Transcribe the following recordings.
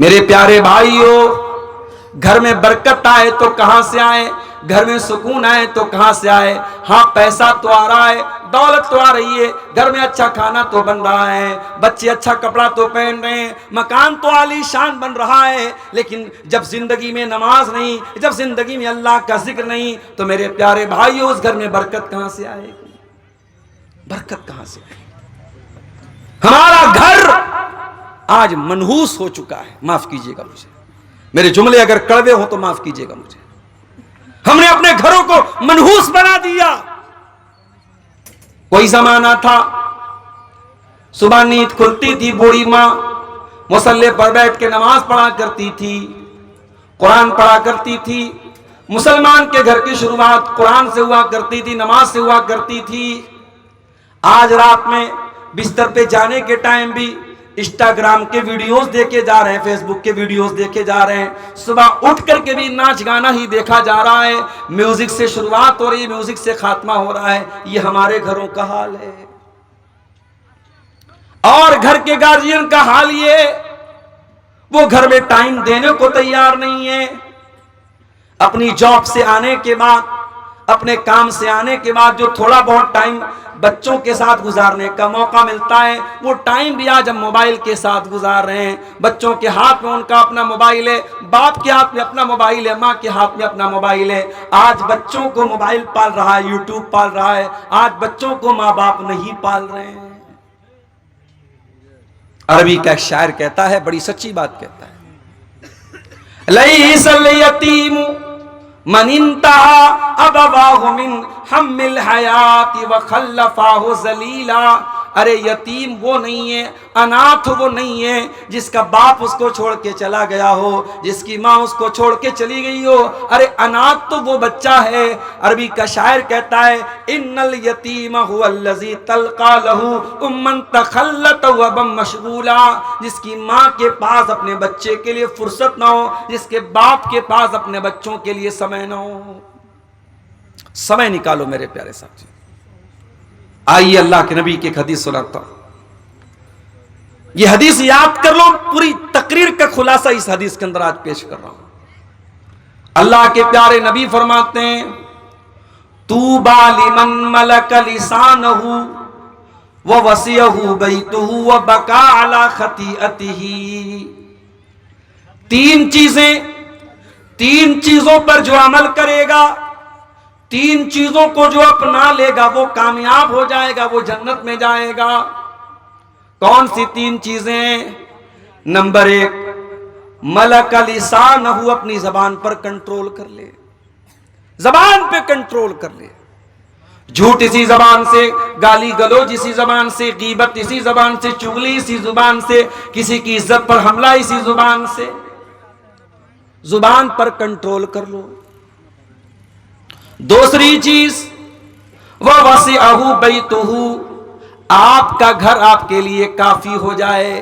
میرے پیارے بھائیوں، گھر میں برکت آئے تو کہاں سے آئے؟ گھر میں سکون آئے تو کہاں سے آئے؟ ہاں پیسہ تو آ رہا ہے، دولت تو آ رہی ہے، گھر میں اچھا کھانا تو بن رہا ہے، بچے اچھا کپڑا تو پہن رہے ہیں، مکان تو عالی شان بن رہا ہے، لیکن جب زندگی میں نماز نہیں، جب زندگی میں اللہ کا ذکر نہیں، تو میرے پیارے بھائیوں اس گھر میں برکت کہاں سے آئے گی؟ برکت کہاں سے آئے گی؟ ہمارا گھر آج منحوس ہو چکا ہے، معاف کیجئے گا مجھے، میرے جملے اگر کڑوے ہوں تو معاف کیجئے گا مجھے۔ ہم نے اپنے گھروں کو منحوس بنا دیا۔ کوئی زمانہ تھا صبح نیند کھلتی تھی، بوڑھی ماں مصلی پر بیٹھ کے نماز پڑھا کرتی تھی، قرآن پڑھا کرتی تھی۔ مسلمان کے گھر کی شروعات قرآن سے ہوا کرتی تھی، نماز سے ہوا کرتی تھی۔ آج رات میں بستر پہ جانے کے ٹائم بھی انسٹاگرام کے ویڈیوز دیکھے جا رہے ہیں، فیس بک کے ویڈیوز دیکھے جا رہے ہیں، صبح اٹھ کر کے بھی ناچ گانا ہی دیکھا جا رہا ہے، میوزک سے شروعات ہو رہی ہے، میوزک سے خاتمہ ہو رہا ہے۔ یہ ہمارے گھروں کا حال ہے۔ اور گھر کے گارجین کا حال یہ، وہ گھر میں ٹائم دینے کو تیار نہیں ہے۔ اپنی جاب سے آنے کے بعد، اپنے کام سے آنے کے بعد جو تھوڑا بہت ٹائم بچوں کے ساتھ گزارنے کا موقع ملتا ہے، وہ ٹائم بھی آج ہم موبائل کے ساتھ گزار رہے ہیں۔ بچوں کے ہاتھ میں ان کا اپنا موبائل ہے، باپ کے ہاتھ میں اپنا موبائل ہے، ماں کے ہاتھ میں اپنا موبائل ہے۔ آج بچوں کو موبائل پال رہا ہے، یوٹیوب پال رہا ہے، آج بچوں کو ماں باپ نہیں پال رہے ہیں۔ عربی کا ایک شاعر کہتا ہے، بڑی سچی بات کہتا ہے، لَيْسَ الْيَتِيمُ مَنِ انْتَهَى أَبَوَاهُ مِنْ حَمِّ الْحَيَاةِ وَخَلَّفَاهُ ذَلِيلًا۔ ارے یتیم وہ نہیں ہے، اناتھ وہ نہیں ہے جس کا باپ اس کو چھوڑ کے چلا گیا ہو، جس کی ماں اس کو چھوڑ کے چلی گئی ہو۔ ارے اناتھ تو وہ بچہ ہے۔ عربی کا شاعر کہتا ہے، ان الیتیم هو الذی تلقى له اما تخلت وابا مشغولا۔ جس کی ماں کے پاس اپنے بچے کے لیے فرصت نہ ہو، جس کے باپ کے پاس اپنے بچوں کے لیے سمے نہ ہو۔ سمے نکالو میرے پیارے ساتھی۔ آئیے اللہ کے نبی کی ایک حدیث سناتا ہوں، یہ حدیث یاد کر لو، پوری تقریر کا خلاصہ اس حدیث کے اندر آج پیش کر رہا ہوں۔ اللہ کے پیارے نبی فرماتے ہیں، طوبیٰ لمن ملک لسانہ ووسعہ بیتہ وبکا علی خطیئتہ۔ تین چیزوں پر جو عمل کرے گا، تین چیزوں کو جو اپنا لے گا، وہ کامیاب ہو جائے گا، وہ جنت میں جائے گا۔ کون سی تین چیزیں؟ نمبر 1، ملک لسانہ، اپنی زبان پر کنٹرول کر لے، زبان پہ کنٹرول کر لے۔ جھوٹ اسی زبان سے، گالی گلوچ اسی زبان سے، غیبت اسی زبان سے، چغلی اسی زبان سے، کسی کی عزت پر حملہ اسی زبان سے۔ زبان پر کنٹرول کر لو۔ دوسری چیز، وَوَسِعَهُ بَيْتُهُ، آپ کا گھر آپ کے لیے کافی ہو جائے۔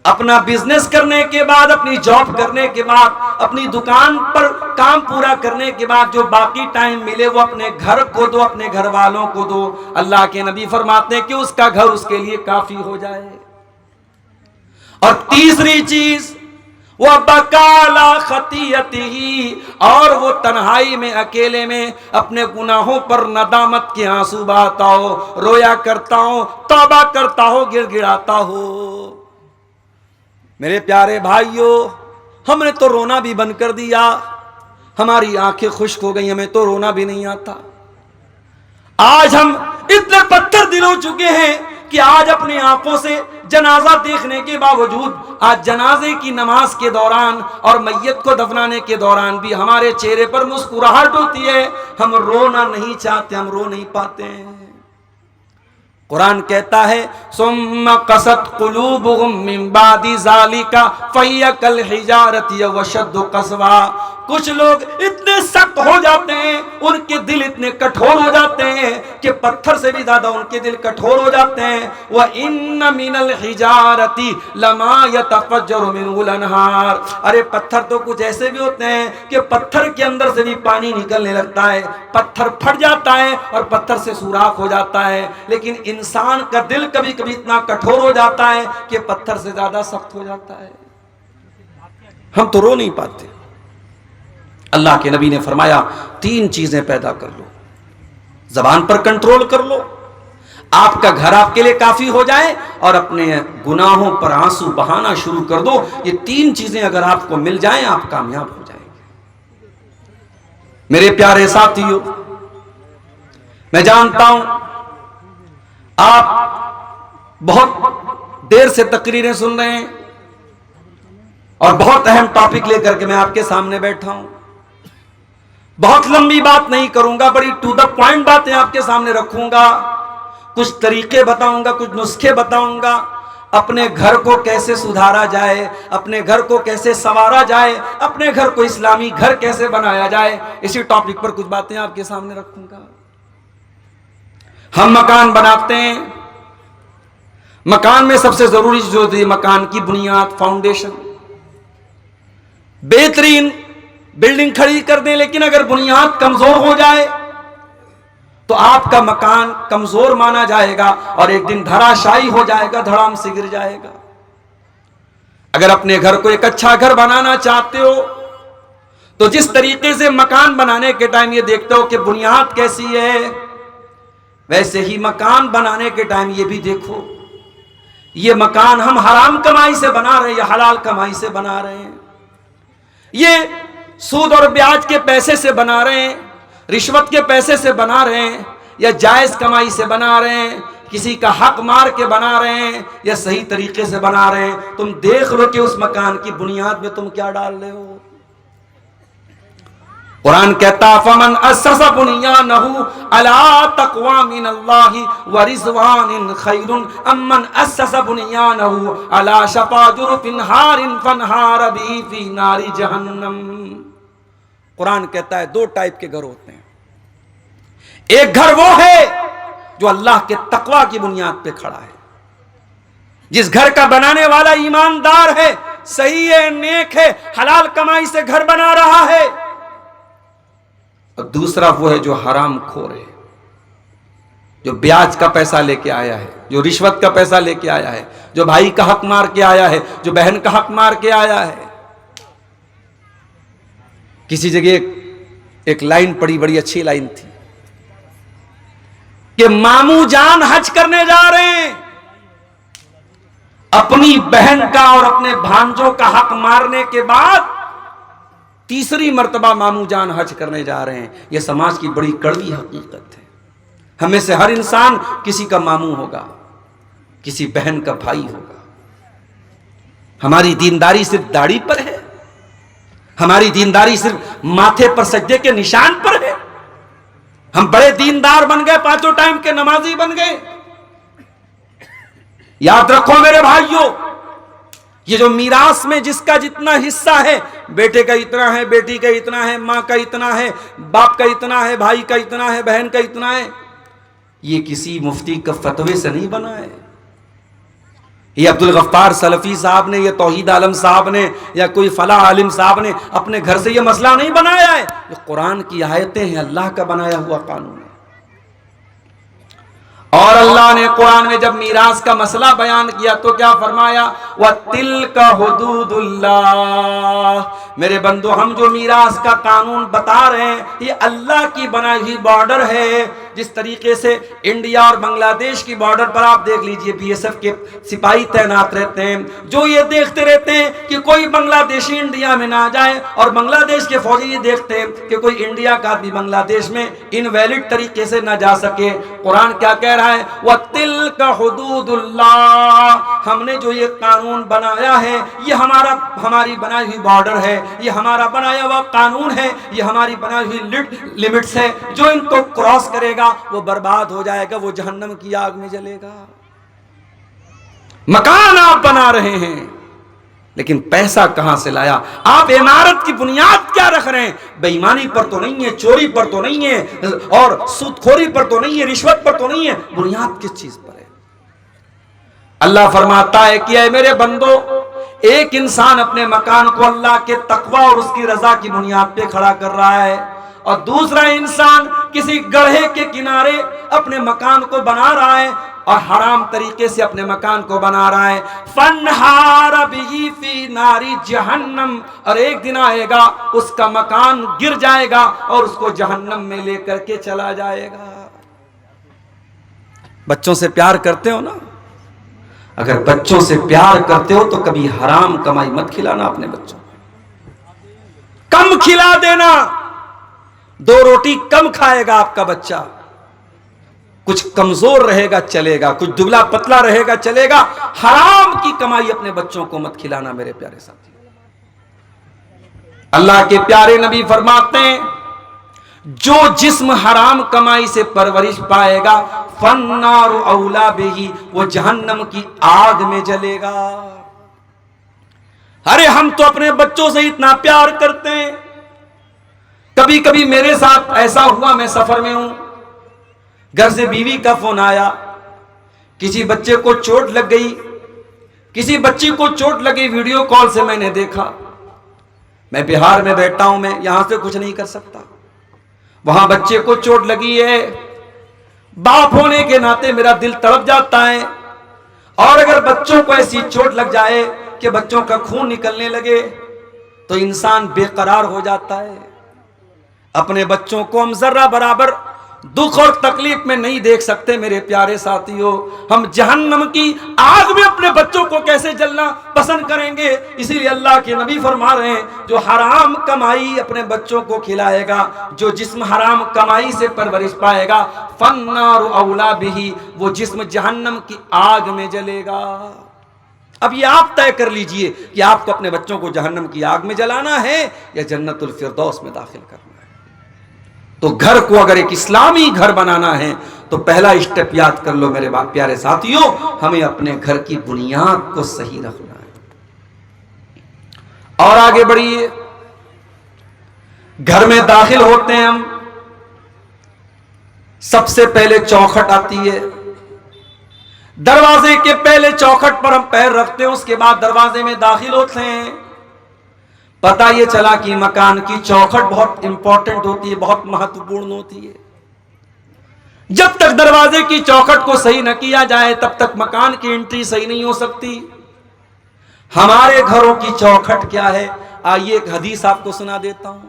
اپنا بزنس کرنے کے بعد، اپنی جاب کرنے کے بعد، اپنی دکان پر کام پورا کرنے کے بعد جو باقی ٹائم ملے وہ اپنے گھر کو دو، اپنے گھر والوں کو دو۔ اللہ کے نبی فرماتے ہیں کہ اس کا گھر اس کے لیے کافی ہو جائے۔ اور تیسری چیز، وَبَكَى عَلَى خَطِيئَتِهِ، اور وہ تنہائی میں، اکیلے میں اپنے گناہوں پر ندامت کے آنسو بہاتا ہو، رویا کرتا ہو، توبہ کرتا ہو، گڑ گڑاتا ہو۔ میرے پیارے بھائیوں، ہم نے تو رونا بھی بند کر دیا، ہماری آنکھیں خشک ہو گئی، ہمیں تو رونا بھی نہیں آتا۔ آج ہم اتنے پتھر دل ہو چکے ہیں کہ آج اپنی آنکھوں سے جنازہ دیکھنے کے باوجود، آج جنازے کی نماز کے دوران اور میت کو دفنانے کے دوران بھی ہمارے چہرے پر مسکراہٹ ہوتی ہے، ہم رونا نہیں چاہتے، ہم رو نہیں پاتے ہیں۔ قرآن کہتا ہے، ثم قست قلوبہم من بعد ذالک فہی کالحجارۃ او اشد قسوا۔ کچھ لوگ اتنے سخت ہو جاتے ہیں، ان کے دل اتنے کٹھور ہو جاتے ہیں کہ پتھر سے بھی زیادہ ان کے دل کٹھور ہو جاتے ہیں۔ وَإِنَّ مِنَ الْحِجَارَةِ لَمَا يَتَفَجَّرُ مِنْهُ الْأَنْهَارُ۔ ارے پتھر تو کچھ ایسے بھی ہوتے ہیں کہ پتھر کے اندر سے بھی پانی نکلنے لگتا ہے، پتھر پھٹ جاتا ہے اور پتھر سے سوراخ ہو جاتا ہے، لیکن انسان کا دل کبھی کبھی اتنا کٹھور ہو جاتا ہے کہ پتھر سے زیادہ سخت ہو جاتا ہے۔ ہم تو رو نہیں پاتے. اللہ کے نبی نے فرمایا 3 چیزیں پیدا کر لو. زبان پر کنٹرول کر لو, آپ کا گھر آپ کے لیے کافی ہو جائے, اور اپنے گناہوں پر آنسو بہانا شروع کر دو. یہ 3 چیزیں اگر آپ کو مل جائیں آپ کامیاب ہو جائیں گے. میرے پیارے ساتھیو, میں جانتا ہوں آپ بہت دیر سے تقریریں سن رہے ہیں اور بہت اہم ٹاپک لے کر کے میں آپ کے سامنے بیٹھا ہوں. بہت لمبی بات نہیں کروں گا, بڑی ٹو دا پوائنٹ باتیں آپ کے سامنے رکھوں گا. کچھ طریقے بتاؤں گا, کچھ نسخے بتاؤں گا, اپنے گھر کو کیسے سدھارا جائے, اپنے گھر کو کیسے سنوارا جائے, اپنے گھر کو اسلامی گھر کیسے بنایا جائے. اسی ٹاپک پر کچھ باتیں آپ کے سامنے رکھوں گا. ہم مکان بناتے ہیں, مکان میں سب سے ضروری جو ہوتی مکان کی بنیاد, فاؤنڈیشن. بہترین بلڈنگ کھڑی کر دیں, لیکن اگر بنیاد کمزور ہو جائے تو آپ کا مکان کمزور مانا جائے گا اور ایک دن دھراشائی ہو جائے گا, دھڑام سے گر جائے گا. اگر اپنے گھر کو ایک اچھا گھر بنانا چاہتے ہو تو جس طریقے سے مکان بنانے کے ٹائم یہ دیکھتے ہو کہ بنیاد کیسی ہے, ویسے ہی مکان بنانے کے ٹائم یہ بھی دیکھو یہ مکان ہم حرام کمائی سے بنا رہے ہیں یا حلال کمائی سے بنا رہے ہیں, یہ سود اور بیاج کے پیسے سے بنا رہے ہیں, رشوت کے پیسے سے بنا رہے ہیں, یا جائز کمائی سے بنا رہے ہیں, کسی کا حق مار کے بنا رہے ہیں, یا صحیح طریقے سے بنا رہے ہیں. تم دیکھ لو کہ اس مکان کی بنیاد میں تم کیا ڈال رہے ہو. قرآن کہتا فمن اسس بنیانہ علی تقوی من اللہ ورضوان خیر امن اسس بنیانہ علی شفا جرف ہار فانہار بہ فی نار جہنم. قرآن کہتا ہے 2 ٹائپ کے گھر ہوتے ہیں. ایک گھر وہ ہے جو اللہ کے تقوی کی بنیاد پہ کھڑا ہے, جس گھر کا بنانے والا ایماندار ہے, صحیح ہے, نیک ہے, حلال کمائی سے گھر بنا رہا ہے. اور دوسرا وہ ہے جو حرام خور ہے, جو بیاج کا پیسہ لے کے آیا ہے, جو رشوت کا پیسہ لے کے آیا ہے, جو بھائی کا حق مار کے آیا ہے, جو بہن کا حق مار کے آیا ہے. کسی جگہ ایک لائن پڑی, بڑی اچھی لائن تھی کہ ماموں جان حج کرنے جا رہے ہیں, اپنی بہن کا اور اپنے بھانجوں کا حق مارنے کے بعد تیسری مرتبہ ماموں جان حج کرنے جا رہے ہیں. یہ سماج کی بڑی کڑوی حقیقت ہے. ہمیں سے ہر انسان کسی کا ماموں ہوگا, کسی بہن کا بھائی ہوگا. ہماری دینداری صرف داڑھی پر ہے, ہماری دینداری صرف ماتھے پر سجدے کے نشان پر ہے. ہم بڑے دیندار بن گئے, 5 ٹائم کے نمازی بن گئے. یاد رکھو میرے بھائیوں, یہ جو میراث میں جس کا جتنا حصہ ہے, بیٹے کا اتنا ہے, بیٹی کا اتنا ہے, ماں کا اتنا ہے, باپ کا اتنا ہے, بھائی کا اتنا ہے, بہن کا اتنا ہے, یہ کسی مفتی کا فتوے سے نہیں بنا ہے. یہ عبدالغفار سلفی صاحب نے, یہ توحید عالم صاحب نے, یا کوئی فلاح عالم صاحب نے اپنے گھر سے یہ مسئلہ نہیں بنایا ہے. یہ قرآن کی آیتیں ہیں, اللہ کا بنایا ہوا قانون ہے. اور اللہ نے قرآن میں جب میراث کا مسئلہ بیان کیا تو کیا فرمایا, وَتِلْكَ حُدُودُ اللَّهِ. میرے بندو, ہم جو میراث کا قانون بتا رہے ہیں یہ اللہ کی بنائی ہوئی بارڈر ہے. جس طریقے سے انڈیا اور بنگلہ دیش کی بارڈر پر آپ دیکھ لیجئے بی ایس ایف کے سپاہی تعینات رہتے ہیں, جو یہ دیکھتے رہتے ہیں کہ کوئی بنگلہ دیشی انڈیا میں نہ آ جائے, اور بنگلہ دیش کے فوجی یہ دیکھتے ہیں کہ کوئی انڈیا کا آدمی بنگلہ دیش میں انویلڈ طریقے سے نہ جا سکے. قرآن کیا کہہ رہا ہے, وَتِلْكَ حُدُودُ اللَّهِ. ہم نے جو یہ قانون بنایا ہے یہ ہماری بنائی ہوئی بارڈر ہے, یہ ہمارا بنایا ہوا قانون ہے, یہ ہماری بنائی ہوئی لمٹس ہے. جو ان کو کراس کرے گا وہ برباد ہو جائے گا, وہ جہنم کی آگ میں جلے گا. مکان آپ بنا رہے ہیں لیکن پیسہ کہاں سے لایا؟ آپ عمارت کی بنیاد کیا رکھ رہے ہیں؟ بے ایمانی پر تو نہیں ہے, چوری پر تو نہیں ہے, اور سود خوری پر تو نہیں ہے, رشوت پر تو نہیں ہے. بنیاد کس چیز پر ہے؟ اللہ فرماتا ہے کہ اے میرے بندو, ایک انسان اپنے مکان کو اللہ کے تقوی اور اس کی رضا کی بنیاد پہ کھڑا کر رہا ہے, اور دوسرا انسان کسی گڑھے کے کنارے اپنے مکان کو بنا رہا ہے اور حرام طریقے سے اپنے مکان کو بنا رہا ہے. فَانْحَارَ بِهِ فِي نَارِ جہنم، اور ایک دن آئے گا اس کا مکان گر جائے گا اور اس کو جہنم میں لے کر کے چلا جائے گا. بچوں سے پیار کرتے ہو نا؟ اگر بچوں سے پیار کرتے ہو تو کبھی حرام کمائی مت کھلانا اپنے بچوں کو، کم کھلا دینا. 2 روٹی کم کھائے گا آپ کا بچہ، کچھ کمزور رہے گا چلے گا، کچھ دبلا پتلا رہے گا چلے گا. حرام کی کمائی اپنے بچوں کو مت کھلانا میرے پیارے ساتھی. اللہ کے پیارے نبی فرماتے ہیں جو جسم حرام کمائی سے پرورش پائے گا فَالنَّارُ أَوْلَى بِهِ، وہ جہنم کی آگ میں جلے گا. ارے ہم تو اپنے بچوں سے اتنا پیار کرتے ہیں. کبھی کبھی میرے ساتھ ایسا ہوا، میں سفر میں ہوں، گھر سے بیوی کا فون آیا، کسی بچے کو چوٹ لگ گئی، کسی بچی کو چوٹ لگی، ویڈیو کال سے میں نے دیکھا. میں بہار میں بیٹھا ہوں، میں یہاں سے کچھ نہیں کر سکتا. وہاں بچے کو چوٹ لگی ہے، باپ ہونے کے ناطے میرا دل تڑپ جاتا ہے. اور اگر بچوں کو ایسی چوٹ لگ جائے کہ بچوں کا خون نکلنے لگے تو انسان بے قرار ہو جاتا ہے. اپنے بچوں کو ہم ذرہ برابر دکھ اور تکلیف میں نہیں دیکھ سکتے. میرے پیارے ساتھیوں، ہم جہنم کی آگ میں اپنے بچوں کو کیسے جلنا پسند کریں گے؟ اسی لیے اللہ کے نبی فرما رہے ہیں جو حرام کمائی اپنے بچوں کو کھلائے گا، جو جسم حرام کمائی سے پرورش پائے گا فَالنَّارُ أَوْلَى بِهِ، وہ جسم جہنم کی آگ میں جلے گا. اب یہ آپ طے کر لیجئے کہ آپ کو اپنے بچوں کو جہنم کی آگ میں جلانا ہے یا جنت الفردوس میں داخل کرنا ہے. تو گھر کو اگر ایک اسلامی گھر بنانا ہے تو پہلا اسٹیپ یاد کر لو میرے پیارے ساتھیوں، ہمیں اپنے گھر کی بنیاد کو صحیح رکھنا ہے. اور آگے بڑھیے، گھر میں داخل ہوتے ہیں ہم، سب سے پہلے چوکھٹ آتی ہے. دروازے کے پہلے چوکھٹ پر ہم پیر رکھتے ہیں، اس کے بعد دروازے میں داخل ہوتے ہیں. پتہ یہ چلا کہ مکان کی چوکھٹ بہت امپورٹنٹ ہوتی ہے، بہت مہتوپورن ہوتی ہے. جب تک دروازے کی چوکھٹ کو صحیح نہ کیا جائے تب تک مکان کی انٹری صحیح نہیں ہو سکتی. ہمارے گھروں کی چوکھٹ کیا ہے؟ آئیے ایک حدیث آپ کو سنا دیتا ہوں.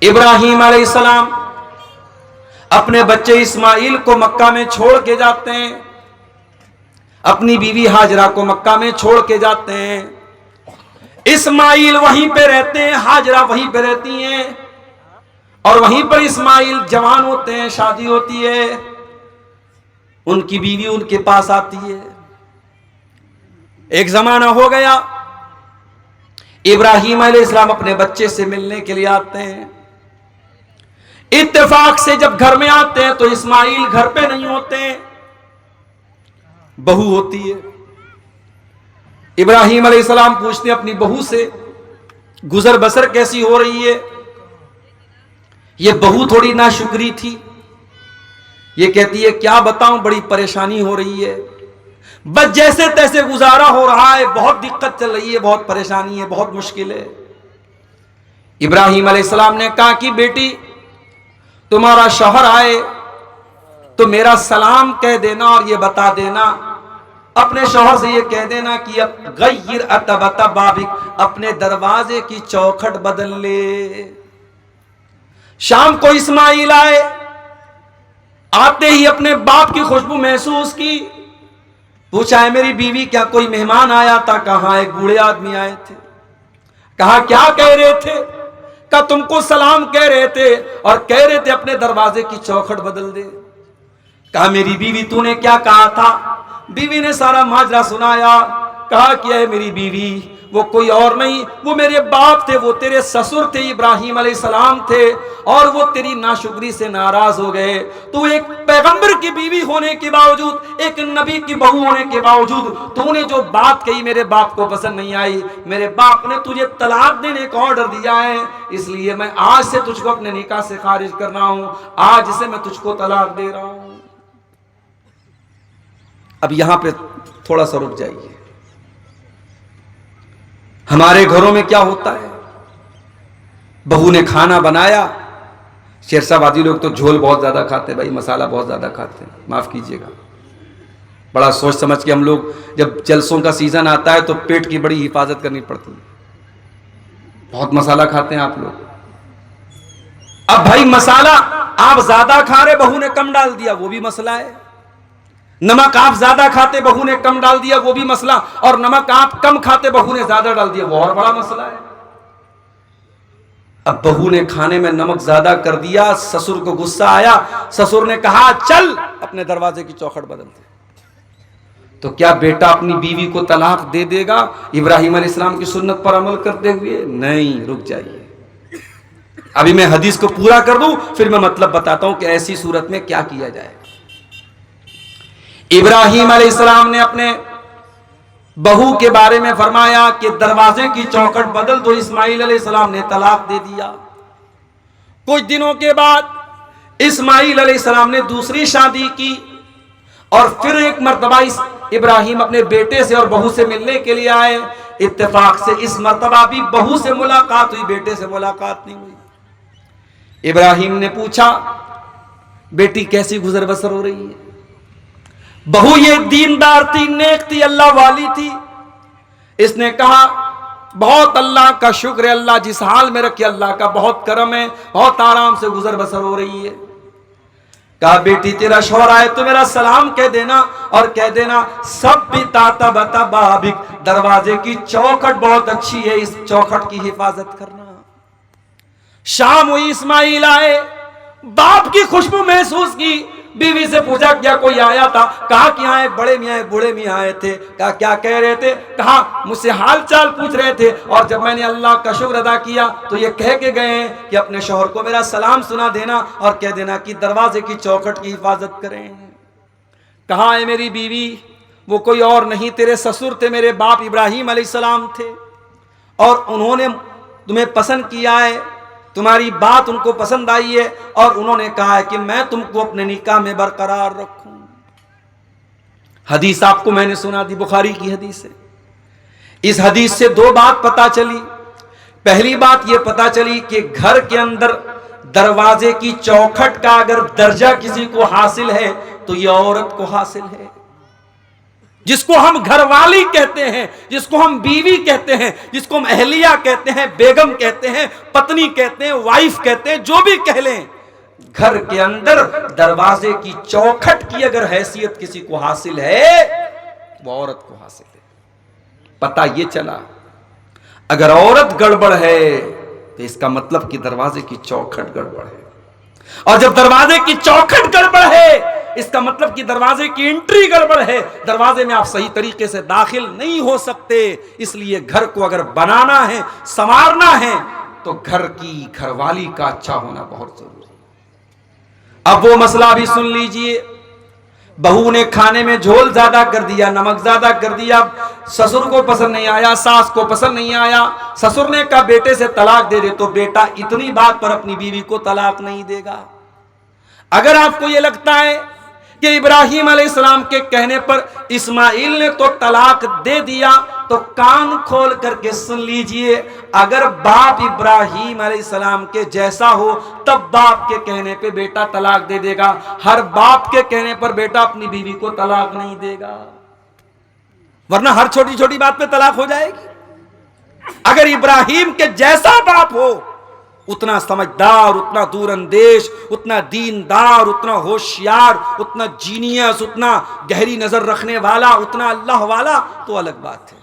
ابراہیم علیہ السلام اپنے بچے اسماعیل کو مکہ میں چھوڑ کے جاتے ہیں، اپنی بیوی ہاجرہ کو مکہ میں چھوڑ کے جاتے ہیں. اسماعیل وہیں پہ رہتے ہیں، ہاجرہ وہیں پہ رہتی ہیں، اور وہیں پر اسماعیل جوان ہوتے ہیں، شادی ہوتی ہے، ان کی بیوی ان کے پاس آتی ہے. ایک زمانہ ہو گیا، ابراہیم علیہ السلام اپنے بچے سے ملنے کے لیے آتے ہیں. اتفاق سے جب گھر میں آتے ہیں تو اسماعیل گھر پہ نہیں ہوتے ہیں، بہو ہوتی ہے. ابراہیم علیہ السلام پوچھتے ہیں اپنی بہو سے گزر بسر کیسی ہو رہی ہے؟ یہ بہو تھوڑی ناشکری تھی. یہ کہتی ہے کیا بتاؤں، بڑی پریشانی ہو رہی ہے، بس جیسے تیسے گزارا ہو رہا ہے، بہت دقت چل رہی ہے، بہت پریشانی ہے، بہت مشکل ہے. ابراہیم علیہ السلام نے کہا کہ بیٹی تمہارا شوہر آئے تو میرا سلام کہہ دینا اور یہ بتا دینا، اپنے شوہر سے یہ کہہ دینا کہ اب غیر اتبت بابک، اپنے دروازے کی چوکھٹ بدل لے. شام کو اسماعیل آئے، آتے ہی اپنے باپ کی خوشبو محسوس کی. پوچھا ہے میری بیوی کیا کوئی مہمان آیا تھا؟ کہاں ایک بوڑھے آدمی آئے تھے. کہا کیا کہہ رہے تھے؟ کہا تم کو سلام کہہ رہے تھے اور کہہ رہے تھے اپنے دروازے کی چوکھٹ بدل دے. کہا میری بیوی تو نے کیا کہا تھا؟ بیوی نے سارا ماجرا سنایا. کہا کہ اے میری بیوی وہ کوئی اور نہیں، وہ میرے باپ تھے، وہ تیرے سسر تھے ابراہیم علیہ السلام تھے، اور وہ تیری ناشکری سے ناراض ہو گئے. تو ایک پیغمبر کی بیوی ہونے کے باوجود، ایک نبی کی بہو ہونے کے باوجود تو نے جو بات کہی میرے باپ کو پسند نہیں آئی. میرے باپ نے تجھے طلاق دینے کا آرڈر دیا ہے، اس لیے میں آج سے تجھ کو اپنے نکاح سے خارج کر رہا ہوں، آج سے میں تجھ کو طلاق دے رہا ہوں. اب یہاں پہ تھوڑا سا رک جائیے. ہمارے گھروں میں کیا ہوتا ہے؟ بہو نے کھانا بنایا. شیرشاہ آبادی لوگ تو جھول بہت زیادہ کھاتے ہیں بھائی, مسالہ بہت زیادہ کھاتے ہیں, معاف کیجیے گا. بڑا سوچ سمجھ کے ہم لوگ جب جلسوں کا سیزن آتا ہے تو پیٹ کی بڑی حفاظت کرنی پڑتی ہے. بہت مسالہ کھاتے ہیں آپ لوگ. اب بھائی مسالہ آپ زیادہ کھا رہے, بہو نے کم ڈال دیا, وہ بھی مسئلہ ہے. نمک آپ زیادہ کھاتے, بہو نے کم ڈال دیا, وہ بھی مسئلہ. اور نمک آپ کم کھاتے, بہو نے زیادہ ڈال دیا, وہ اور بڑا مسئلہ ہے. اب بہو نے کھانے میں نمک زیادہ کر دیا, سسر کو غصہ آیا. سسر نے کہا چل اپنے دروازے کی چوکھٹ بدل دے. تو کیا بیٹا اپنی بیوی کو طلاق دے دے گا ابراہیم علیہ السلام کی سنت پر عمل کرتے ہوئے؟ نہیں, رک جائیے. ابھی میں حدیث کو پورا کر دوں, پھر میں مطلب بتاتا ہوں کہ ایسی صورت میں کیا کیا جائے. ابراہیم علیہ السلام نے اپنے بہو کے بارے میں فرمایا کہ دروازے کی چوکھٹ بدل دو. اسماعیل علیہ السلام نے طلاق دے دیا. کچھ دنوں کے بعد اسماعیل علیہ السلام نے دوسری شادی کی, اور پھر ایک مرتبہ ابراہیم اپنے بیٹے سے اور بہو سے ملنے کے لیے آئے. اتفاق سے اس مرتبہ بھی بہو سے ملاقات ہوئی, بیٹے سے ملاقات نہیں ہوئی. ابراہیم نے پوچھا بیٹی کیسی گزر بسر ہو رہی ہے؟ بہو یہ دیندار تھی, نیک تھی, اللہ والی تھی. اس نے کہا بہت اللہ کا شکر ہے, اللہ جس حال میں رکھے اللہ کا بہت کرم ہے, بہت آرام سے گزر بسر ہو رہی ہے. کہا بیٹی تیرا شوہر آئے تو میرا سلام کہہ دینا, اور کہہ دینا سب بھی تاتا بتا بابک, دروازے کی چوکھٹ بہت اچھی ہے, اس چوکھٹ کی حفاظت کرنا. شام ہوئی, اسماعیل آئے, باپ کی خوشبو محسوس کی. بیوی سے پوچھا کیا کوئی آیا تھا؟ کہا کہ ہاں ایک بڑے میاں ایک بوڑھے میاں آئے تھے. کہا کیا کہہ رہے تھے؟ کہا مجھ سے حال چال پوچھ رہے تھے, اور جب میں نے اللہ کا شکر ادا کیا تو یہ کہہ کے گئے ہیں کہ اپنے شوہر کو میرا سلام سنا دینا, اور کہہ دینا کہ دروازے کی چوکھٹ کی حفاظت کریں. کہا اے میری بیوی, وہ کوئی اور نہیں تیرے سسر تھے, میرے باپ ابراہیم علیہ السلام تھے, اور انہوں نے تمہیں پسند کیا ہے, تمہاری بات ان کو پسند آئی ہے, اور انہوں نے کہا ہے کہ میں تم کو اپنے نکاح میں برقرار رکھوں. حدیث آپ کو میں نے سنا دی, بخاری کی حدیث ہے. اس حدیث سے دو بات پتا چلی. پہلی بات یہ پتا چلی کہ گھر کے اندر دروازے کی چوکھٹ کا اگر درجہ کسی کو حاصل ہے تو یہ عورت کو حاصل ہے. جس کو ہم گھر والی کہتے ہیں, جس کو ہم بیوی کہتے ہیں, جس کو ہم اہلیہ کہتے ہیں, بیگم کہتے ہیں, پتنی کہتے ہیں, وائف کہتے ہیں, جو بھی کہہ لیں, گھر کے اندر دروازے کی چوکھٹ کی اگر حیثیت کسی کو حاصل ہے وہ عورت کو حاصل ہے. پتہ یہ چلا اگر عورت گڑبڑ ہے تو اس کا مطلب کہ دروازے کی چوکھٹ گڑبڑ ہے, اور جب دروازے کی چوکھٹ گڑبڑ ہے اس کا مطلب کہ دروازے کی انٹری گڑبڑ ہے, دروازے میں آپ صحیح طریقے سے داخل نہیں ہو سکتے. اس لیے گھر کو اگر بنانا ہے, سنوارنا ہے, تو گھر کی گھر والی کا اچھا ہونا بہت ضروری ہے. اب وہ مسئلہ بھی سن لیجئے. بہو نے کھانے میں جھول زیادہ کر دیا, نمک زیادہ کر دیا, سسر کو پسند نہیں آیا, ساس کو پسند نہیں آیا. سسر نے کہا بیٹے سے طلاق دے دے, تو بیٹا اتنی بات پر اپنی بیوی کو طلاق نہیں دے گا. اگر آپ کو یہ لگتا ہے کہ ابراہیم علیہ السلام کے کہنے پر اسماعیل نے تو طلاق دے دیا, تو کان کھول کر کے سن لیجئے, اگر باپ ابراہیم علیہ السلام کے جیسا ہو تب باپ کے کہنے پہ بیٹا طلاق دے دے گا. ہر باپ کے کہنے پر بیٹا اپنی بیوی کو طلاق نہیں دے گا, ورنہ ہر چھوٹی چھوٹی بات پہ طلاق ہو جائے گی. اگر ابراہیم کے جیسا باپ ہو, اتنا سمجھدار, اتنا دور اندیش, اتنا دیندار, اتنا ہوشیار, اتنا جینیس, اتنا گہری نظر رکھنے والا, اتنا اللہ والا, تو الگ بات ہے.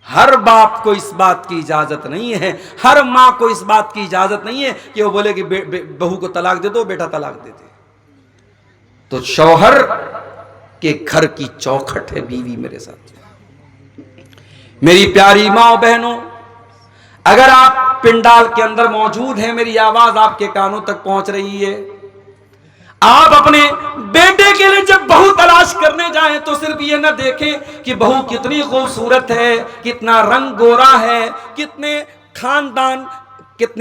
ہر باپ کو اس بات کی اجازت نہیں ہے, ہر ماں کو اس بات کی اجازت نہیں ہے کہ وہ بولے کہ بہو کو طلاق دے دو, بیٹا طلاق دے دے. تو شوہر کے گھر کی چوکھٹ ہے بیوی. میرے ساتھ میری پیاری ماں و بہنوں, اگر آپ پنڈال کے اندر موجود ہیں, میری آواز آپ کے کانوں تک پہنچ رہی ہے, آپ اپنے بیٹے کے لیے جب بہو تلاش کرنے جائیں تو صرف یہ نہ دیکھیں کہ بہو کتنی خوبصورت ہے, کتنا رنگ گورا ہے, کتنے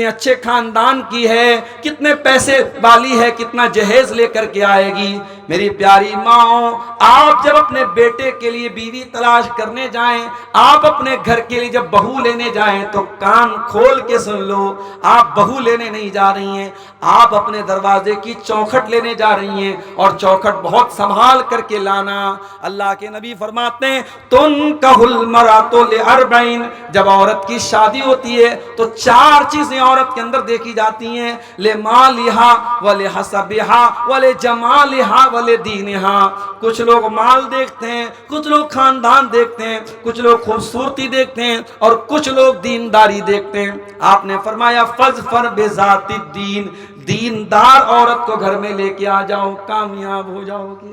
اچھے خاندان کی ہے, کتنے پیسے والی ہے, کتنا جہیز لے کر کے آئے گی. میری پیاری ماں، آپ جب اپنے بیٹے کے لیے بیوی تلاش کرنے جائیں، آپ اپنے گھر کے لیے جب بہو لینے جائیں تو کان کھول کے سن لو، آپ بہو لینے نہیں جا رہی ہیں، آپ اپنے دروازے کی چوکھٹ لینے جا رہی ہیں، اور چوکھٹ بہت سنبھال کر کے لانا۔ اللہ کے نبی فرماتے ہیں تنکح المرأۃ لاربعین، جب عورت کی شادی ہوتی ہے تو 4 چیزیں عورت کے اندر دیکھی جاتی ہیں، لمالہا ولحسبہا ولجمالہا ولدینہا۔ کچھ لوگ مال دیکھتے ہیں، کچھ لوگ خاندان دیکھتے ہیں، کچھ لوگ خوبصورتی دیکھتے ہیں، اور کچھ لوگ دینداری دیکھتے ہیں۔ آپ نے فرمایا فاظفر بذات الدین، دیندار عورت کو گھر میں لے کے آ جاؤ، کامیاب ہو جاؤ گے۔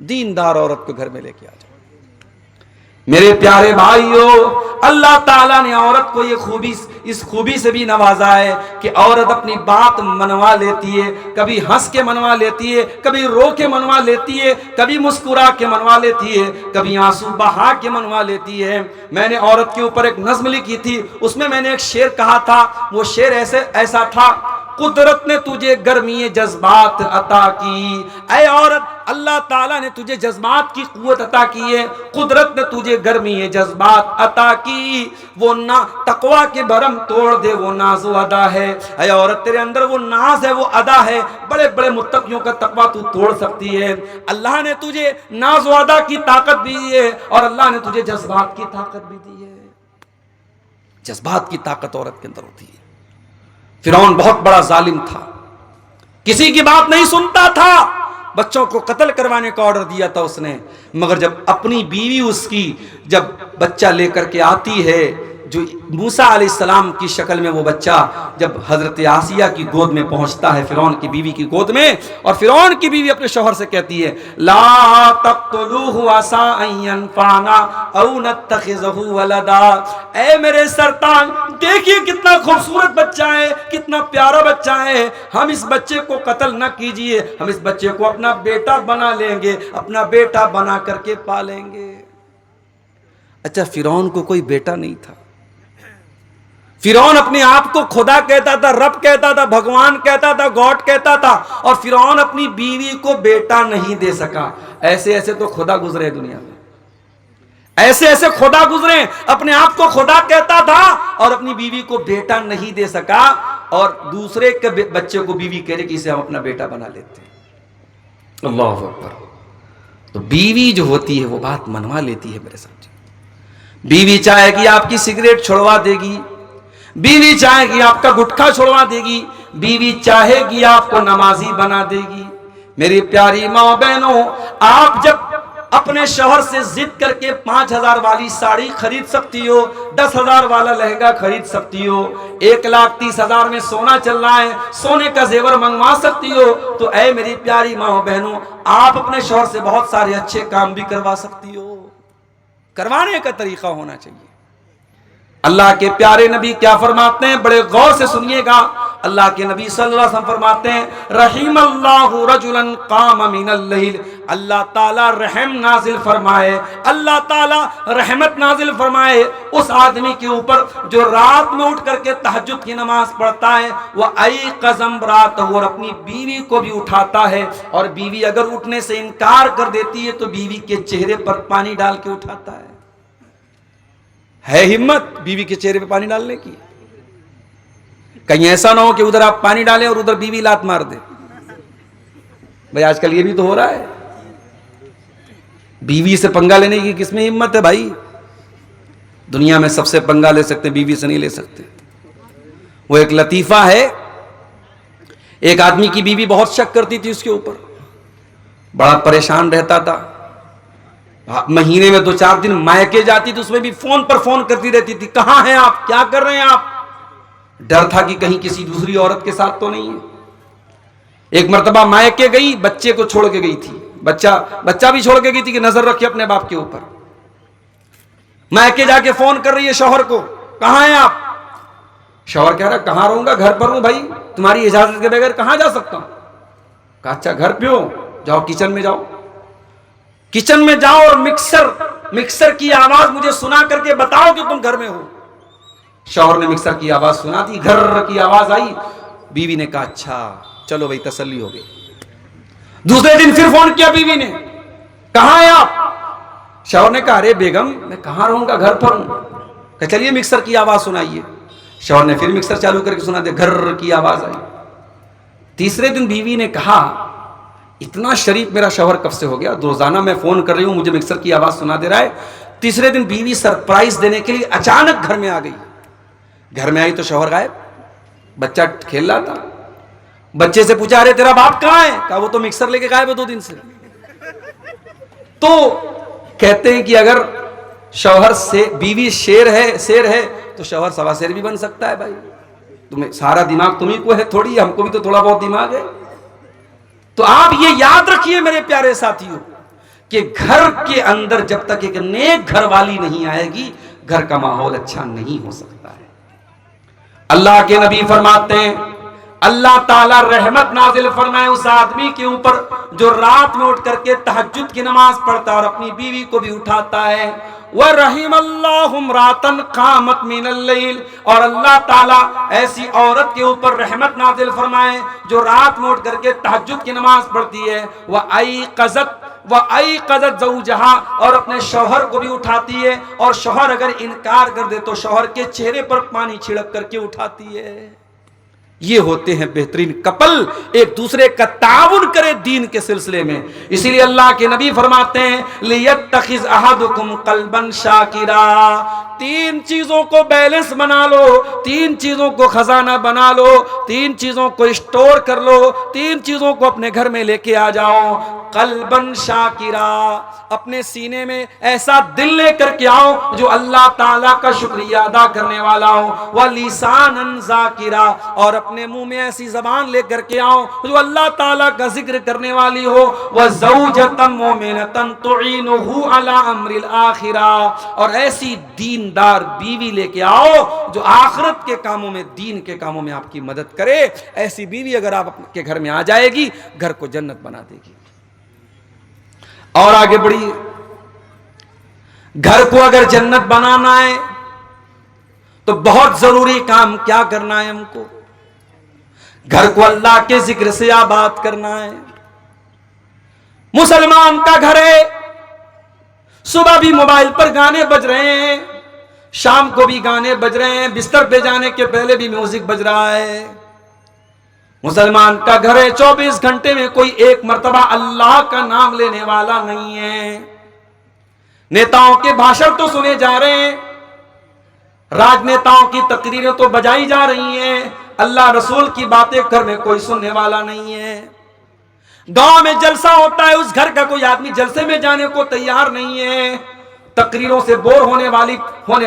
دیندار عورت کو گھر میں لے کے آ جاؤ۔ میرے پیارے بھائیو، اللہ تعالیٰ نے عورت کو یہ اس خوبی سے بھی نوازا ہے کہ عورت اپنی بات منوا لیتی ہے، کبھی ہنس کے منوا لیتی ہے، کبھی رو کے منوا لیتی ہے، کبھی مسکرا کے منوا لیتی ہے، کبھی آنسو بہا کے منوا لیتی ہے۔ میں نے عورت کے اوپر ایک نظم لکھی تھی، اس میں نے ایک شعر کہا تھا، وہ شعر ایسا تھا، قدرت نے تجھے گرمی جذبات عطا کی، اے عورت اللہ تعالیٰ نے تجھے جذبات کی قوت عطا کی ہے، قدرت نے تجھے گرمی جذبات عطا کی، وہ تقویٰ کے بھرم توڑ دے وہ ناز و ادا ہے، اے عورت تیرے اندر وہ ناز ہے، وہ ادا ہے، بڑے بڑے متقیوں کا تقویٰ تو توڑ سکتی ہے۔ اللہ نے تجھے ناز و ادا کی طاقت بھی دی ہے، اور اللہ نے تجھے جذبات کی طاقت بھی دی ہے۔ جذبات کی طاقت عورت کے اندر ہوتی ہے۔ فرعون بہت بڑا ظالم تھا، کسی کی بات نہیں سنتا تھا، بچوں کو قتل کروانے کا آرڈر دیا تھا اس نے، مگر جب اپنی بیوی اس کی جب بچہ لے کر کے آتی ہے، جو موسیٰ علیہ السلام کی شکل میں وہ بچہ جب حضرت آسیہ کی گود میں پہنچتا ہے، فرعون کی بیوی کی گود میں، اور فرعون کی بیوی اپنے شوہر سے کہتی ہے لا تقتلوہ عسیٰ ان ینفعنا او نتخذہ ولدا، اے میرے سرطان دیکھیے کتنا خوبصورت بچہ ہے، کتنا پیارا بچہ ہے، ہم اس بچے کو قتل نہ کیجئے، ہم اس بچے کو اپنا بیٹا بنا لیں گے، اپنا بیٹا بنا کر کے پالیں گے۔ اچھا، فرعون کو کوئی بیٹا نہیں تھا، فرعون اپنے آپ کو خدا کہتا تھا، رب کہتا تھا، بھگوان کہتا تھا، گاڈ کہتا تھا، اور فرعون اپنی بیوی کو بیٹا نہیں دے سکا۔ ایسے تو خدا گزرے دنیا میں، ایسے خدا گزرے، اپنے آپ کو خدا کہتا تھا اور اپنی بیوی کو بیٹا نہیں دے سکا، اور دوسرے کے بچے کو بیوی کہہ رہے کہ اسے ہم اپنا بیٹا بنا لیتے ہیں۔ اللہ اکبر۔ تو بیوی جو ہوتی ہے وہ بات منوا لیتی ہے میرے ساتھ۔ بیوی چاہے کہ آپ کی سگریٹ چھڑوا دے گی، بیوی چاہے گی آپ کا گٹکا چھڑوا دے گی، بیوی چاہے گی آپ کو نمازی بنا دے گی۔ میری پیاری ماں بہنوں، آپ جب اپنے شوہر سے ضد کر کے 5,000 والی ساڑی خرید سکتی ہو، 10,000 والا لہنگا خرید سکتی ہو، 1,30,000 میں سونا چل رہا ہے، سونے کا زیور منگوا سکتی ہو، تو اے میری پیاری ماں بہنوں، آپ اپنے شوہر سے بہت سارے اچھے کام بھی کروا سکتی ہو۔ کروانے کا طریقہ ہونا چاہیے۔ اللہ کے پیارے نبی کیا فرماتے ہیں، بڑے غور سے سنیے گا۔ اللہ کے نبی صلی اللہ علیہ وسلم فرماتے ہیں رحم اللہ رجلا قام من اللیل، اللہ تعالیٰ رحم نازل فرمائے، اللہ تعالیٰ رحمت نازل فرمائے اس آدمی کے اوپر جو رات میں اٹھ کر کے تہجد کی نماز پڑھتا ہے، وہ ایقظ امرأتہ، اور اپنی بیوی کو بھی اٹھاتا ہے، اور بیوی اگر اٹھنے سے انکار کر دیتی ہے تو بیوی کے چہرے پر پانی ڈال کے اٹھاتا ہے۔ ہمت بیوی کے چہرے پہ پانی ڈالنے کی؟ کہیں ایسا نہ ہو کہ ادھر آپ پانی ڈالیں اور ادھر بیوی لات مار دے۔ بھائی آج کل یہ بھی تو ہو رہا ہے، بیوی سے پنگا لینے کی کس میں ہمت ہے بھائی؟ دنیا میں سب سے پنگا لے سکتے، بیوی سے نہیں لے سکتے۔ وہ ایک لطیفہ ہے، ایک آدمی کی بیوی بہت شک کرتی تھی اس کے اوپر، بڑا پریشان رہتا تھا، مہینے میں 2-4 دن مائکے جاتی تھی، اس میں بھی فون پر فون کرتی رہتی تھی، کہاں ہیں آپ، کیا کر رہے ہیں آپ؟ ڈر تھا کہ کہیں کسی دوسری عورت کے ساتھ تو نہیں ہے۔ ایک مرتبہ مائکے گئی، بچے کو چھوڑ کے گئی تھی، بچہ بھی چھوڑ کے گئی تھی کہ نظر رکھے اپنے باپ کے اوپر۔ مائکے جا کے فون کر رہی ہے شوہر کو، کہاں ہیں آپ؟ شوہر کہہ رہا کہاں رہوں گا، گھر پر ہوں بھائی، تمہاری اجازت کے بغیر کہاں جا سکتا ہوں؟ کہا اچھا گھر پہ ہو، جاؤ کچن میں جاؤ، کچن میں جاؤ اور مکسر کی آواز مجھے سنا کر کے بتاؤ کہ تم گھر میں ہو۔ شوہر نے مکسر کی آواز سنا دی، گھر کی آواز آئی، بیوی نے کہا اچھا چلو بھائی تسلی ہو گئی۔ دوسرے دن پھر فون کیا بیوی نے, کہاں ہیں آپ؟ شوہر نے کہا ارے بیگم میں کہاں رہوں گا, گھر پر ہوں. کہ چلیے مکسر کی آواز سنائیے. شوہر نے پھر مکسر چالو کر کے سنا دیا, گھر کی آواز آئی. تیسرے دن بیوی نے کہا اتنا شریف میرا شوہر کب سے ہو گیا, روزانہ میں فون کر رہی ہوں مجھے مکسر کی آواز سنا دے رہا ہے. تیسرے دن بیوی سرپرائز دینے کے لیے اچانک گھر میں آ گئی. گھر میں آئی تو شوہر غائب, بچہ کھیل رہا تھا. بچے سے پوچھا ارے تیرا باپ کہاں ہے؟ کہا وہ تو مکسر لے کے غائب ہے 2 دن سے. تو کہتے ہیں کہ اگر شوہر سے بیوی شیر ہے تو شوہر سوا شیر بھی بن سکتا ہے. بھائی تمہیں سارا دماغ تمہیں کو ہے تھوڑی, ہم کو بھی تو تھوڑا بہت دماغ ہے. تو آپ یہ یاد رکھیے میرے پیارے ساتھیوں کہ گھر کے اندر جب تک ایک نیک گھر والی نہیں آئے گی گھر کا ماحول اچھا نہیں ہو سکتا ہے. اللہ کے نبی فرماتے ہیں اللہ تعالیٰ رحمت نازل فرمائے اس آدمی کے اوپر جو رات میں اٹھ کر کے تہجد کی نماز پڑھتا ہے اور اپنی بیوی کو بھی اٹھاتا ہے. وَرَحِمَ اللَّهُ امْرَأَةً قَامَتْ مِنَ اللَّيْلِ, اور اللہ تعالیٰ ایسی عورت کے اوپر رحمت نازل فرمائے جو رات میں اٹھ کر کے تہجد کی نماز پڑھتی ہے. وَأَيْقَظَتْ زَوْجَهَا, اور اپنے شوہر کو بھی اٹھاتی ہے, اور شوہر اگر انکار کر دے تو شوہر کے چہرے پر پانی چھڑک کر کے اٹھاتی ہے. یہ ہوتے ہیں بہترین کپل, ایک دوسرے کا تعاون کرے دین کے سلسلے میں. اسی لیے اللہ کے نبی فرماتے ہیں لِيَتَّخِذْ أَحَدُكُمْ قَلْبًا شَاكِرًا, 3 چیزوں کو بیلنس بنا لو, 3 چیزوں کو خزانہ بنا لو, 3 چیزوں کو اسٹور کر لو, 3 چیزوں کو اپنے گھر میں لے کے آ جاؤ. قلباً شاکرا, اپنے سینے میں ایسا دل لے کر کے آؤ جو اللہ تعالیٰ کا شکریہ ادا کرنے والا ہو. وَلِسَانًا ذَاکِرا, اور اپنے منہ میں ایسی زبان لے کر کے آؤ جو اللہ تعالیٰ کا ذکر کرنے والی ہو. وَزَوْجَةً مُؤْمِنَةً تُعِينُهُ عَلَىٰ أَمْرِ الْآخِرَةِ, اور ایسی دیندار بیوی لے کے آؤ جو آخرت کے کاموں میں, دین کے کاموں میں آپ کی مدد کرے. ایسی بیوی اگر آپ کے گھر میں آ جائے گی گھر کو جنت بنا دے گی. اور آگے بڑھیے, گھر کو اگر جنت بنانا ہے تو بہت ضروری کام کیا کرنا ہے ہم کو؟ گھر کو اللہ کے ذکر سے آباد کرنا ہے. مسلمان کا گھر ہے, صبح بھی موبائل پر گانے بج رہے ہیں, شام کو بھی گانے بج رہے ہیں, بستر پہ جانے کے پہلے بھی میوزک بج رہا ہے. مسلمان کا گھر ہے, 24 گھنٹے میں کوئی ایک مرتبہ اللہ کا نام لینے والا نہیں ہے. نیتاؤں کے بھاشن تو سنے جا رہے ہیں, راجنیتاؤں کی تقریریں تو بجائی جا رہی ہیں, اللہ رسول کی باتیں گھر میں کوئی سننے والا نہیں ہے. گاؤں میں جلسہ ہوتا ہے, اس گھر کا کوئی آدمی جلسے میں جانے کو تیار نہیں ہے. تقریروں سے بور ہونے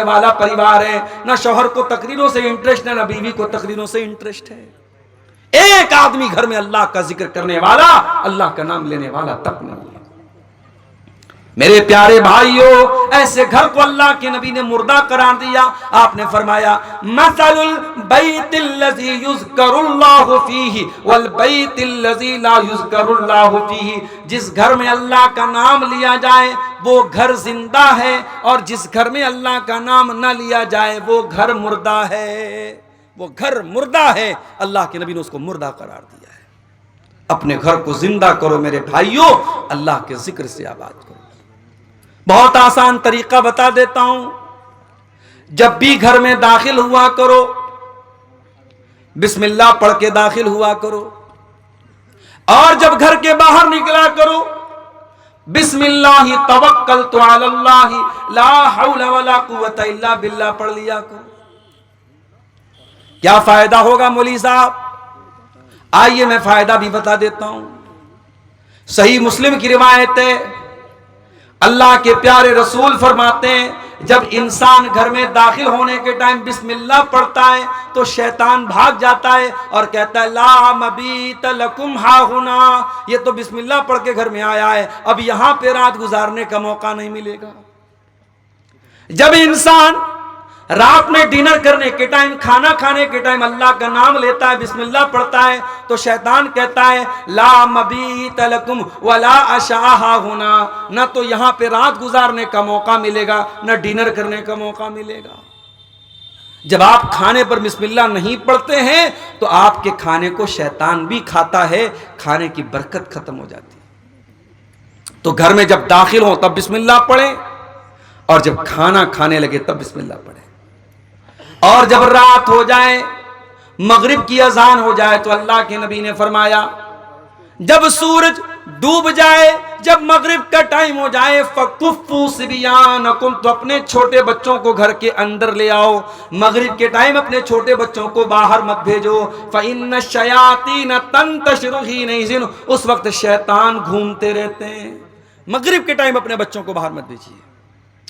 والا پریوار ہے, نہ شوہر کو تقریروں سے انٹرسٹ ہے, نہ بیوی کو تقریروں سے انٹرسٹ ہے. ایک آدمی گھر میں اللہ کا ذکر کرنے والا, اللہ کا نام لینے والا تک نہیں ہے. میرے پیارے بھائیوں, ایسے گھر کو اللہ کے نبی نے مردہ قرار دیا. آپ نے فرمایا مثل البیت الذی یذکر اللہ فیہ والبیت الذی لا یذکر اللہ فیہ, جس گھر میں اللہ کا نام لیا جائے وہ گھر زندہ ہے, اور جس گھر میں اللہ کا نام نہ لیا جائے وہ گھر مردہ ہے. وہ گھر مردہ ہے, اللہ کے نبی نے اس کو مردہ قرار دیا ہے. اپنے گھر کو زندہ کرو میرے بھائیوں, اللہ کے ذکر سے آباد کرو. بہت آسان طریقہ بتا دیتا ہوں. جب بھی گھر میں داخل ہوا کرو بسم اللہ پڑھ کے داخل ہوا کرو, اور جب گھر کے باہر نکلا کرو بسم اللہ توکلت علی اللہ لا حول ولا قوت الا باللہ پڑھ لیا کرو. کیا فائدہ ہوگا مولوی صاحب؟ آئیے میں فائدہ بھی بتا دیتا ہوں. صحیح مسلم کی روایت ہے, اللہ کے پیارے رسول فرماتے ہیں جب انسان گھر میں داخل ہونے کے ٹائم بسم اللہ پڑھتا ہے تو شیطان بھاگ جاتا ہے اور کہتا ہے لا مبیت لکم ہاہنا, یہ تو بسم اللہ پڑھ کے گھر میں آیا ہے, اب یہاں پہ رات گزارنے کا موقع نہیں ملے گا. جب انسان رات میں ڈنر کرنے کے ٹائم, کھانا کھانے کے ٹائم اللہ کا نام لیتا ہے, بسم اللہ پڑھتا ہے, تو شیطان کہتا ہے لا مبیت لکم ولا عشاء ہاہنا, نہ تو یہاں پہ رات گزارنے کا موقع ملے گا نہ ڈنر کرنے کا موقع ملے گا. جب آپ کھانے پر بسم اللہ نہیں پڑھتے ہیں تو آپ کے کھانے کو شیطان بھی کھاتا ہے، کھانے کی برکت ختم ہو جاتی ہے۔ تو گھر میں جب داخل ہوں تب بسم اللہ پڑھیں، اور جب کھانا کھانے لگے تب بسم اللہ پڑھیں۔ اور جب رات ہو جائے، مغرب کی اذان ہو جائے، تو اللہ کے نبی نے فرمایا جب سورج ڈوب جائے، جب مغرب کا ٹائم ہو جائے، فَكُفُّوا صِبْيَانَكُمْ، تو اپنے چھوٹے بچوں کو گھر کے اندر لے آؤ۔ مغرب کے ٹائم اپنے چھوٹے بچوں کو باہر مت بھیجو، فَإِنَّ الشَّيَاطِينَ تَنْتَشِرُ حِينَئِذٍ، اس وقت شیطان گھومتے رہتے ہیں۔ مغرب کے ٹائم اپنے بچوں کو باہر مت بھیجیے،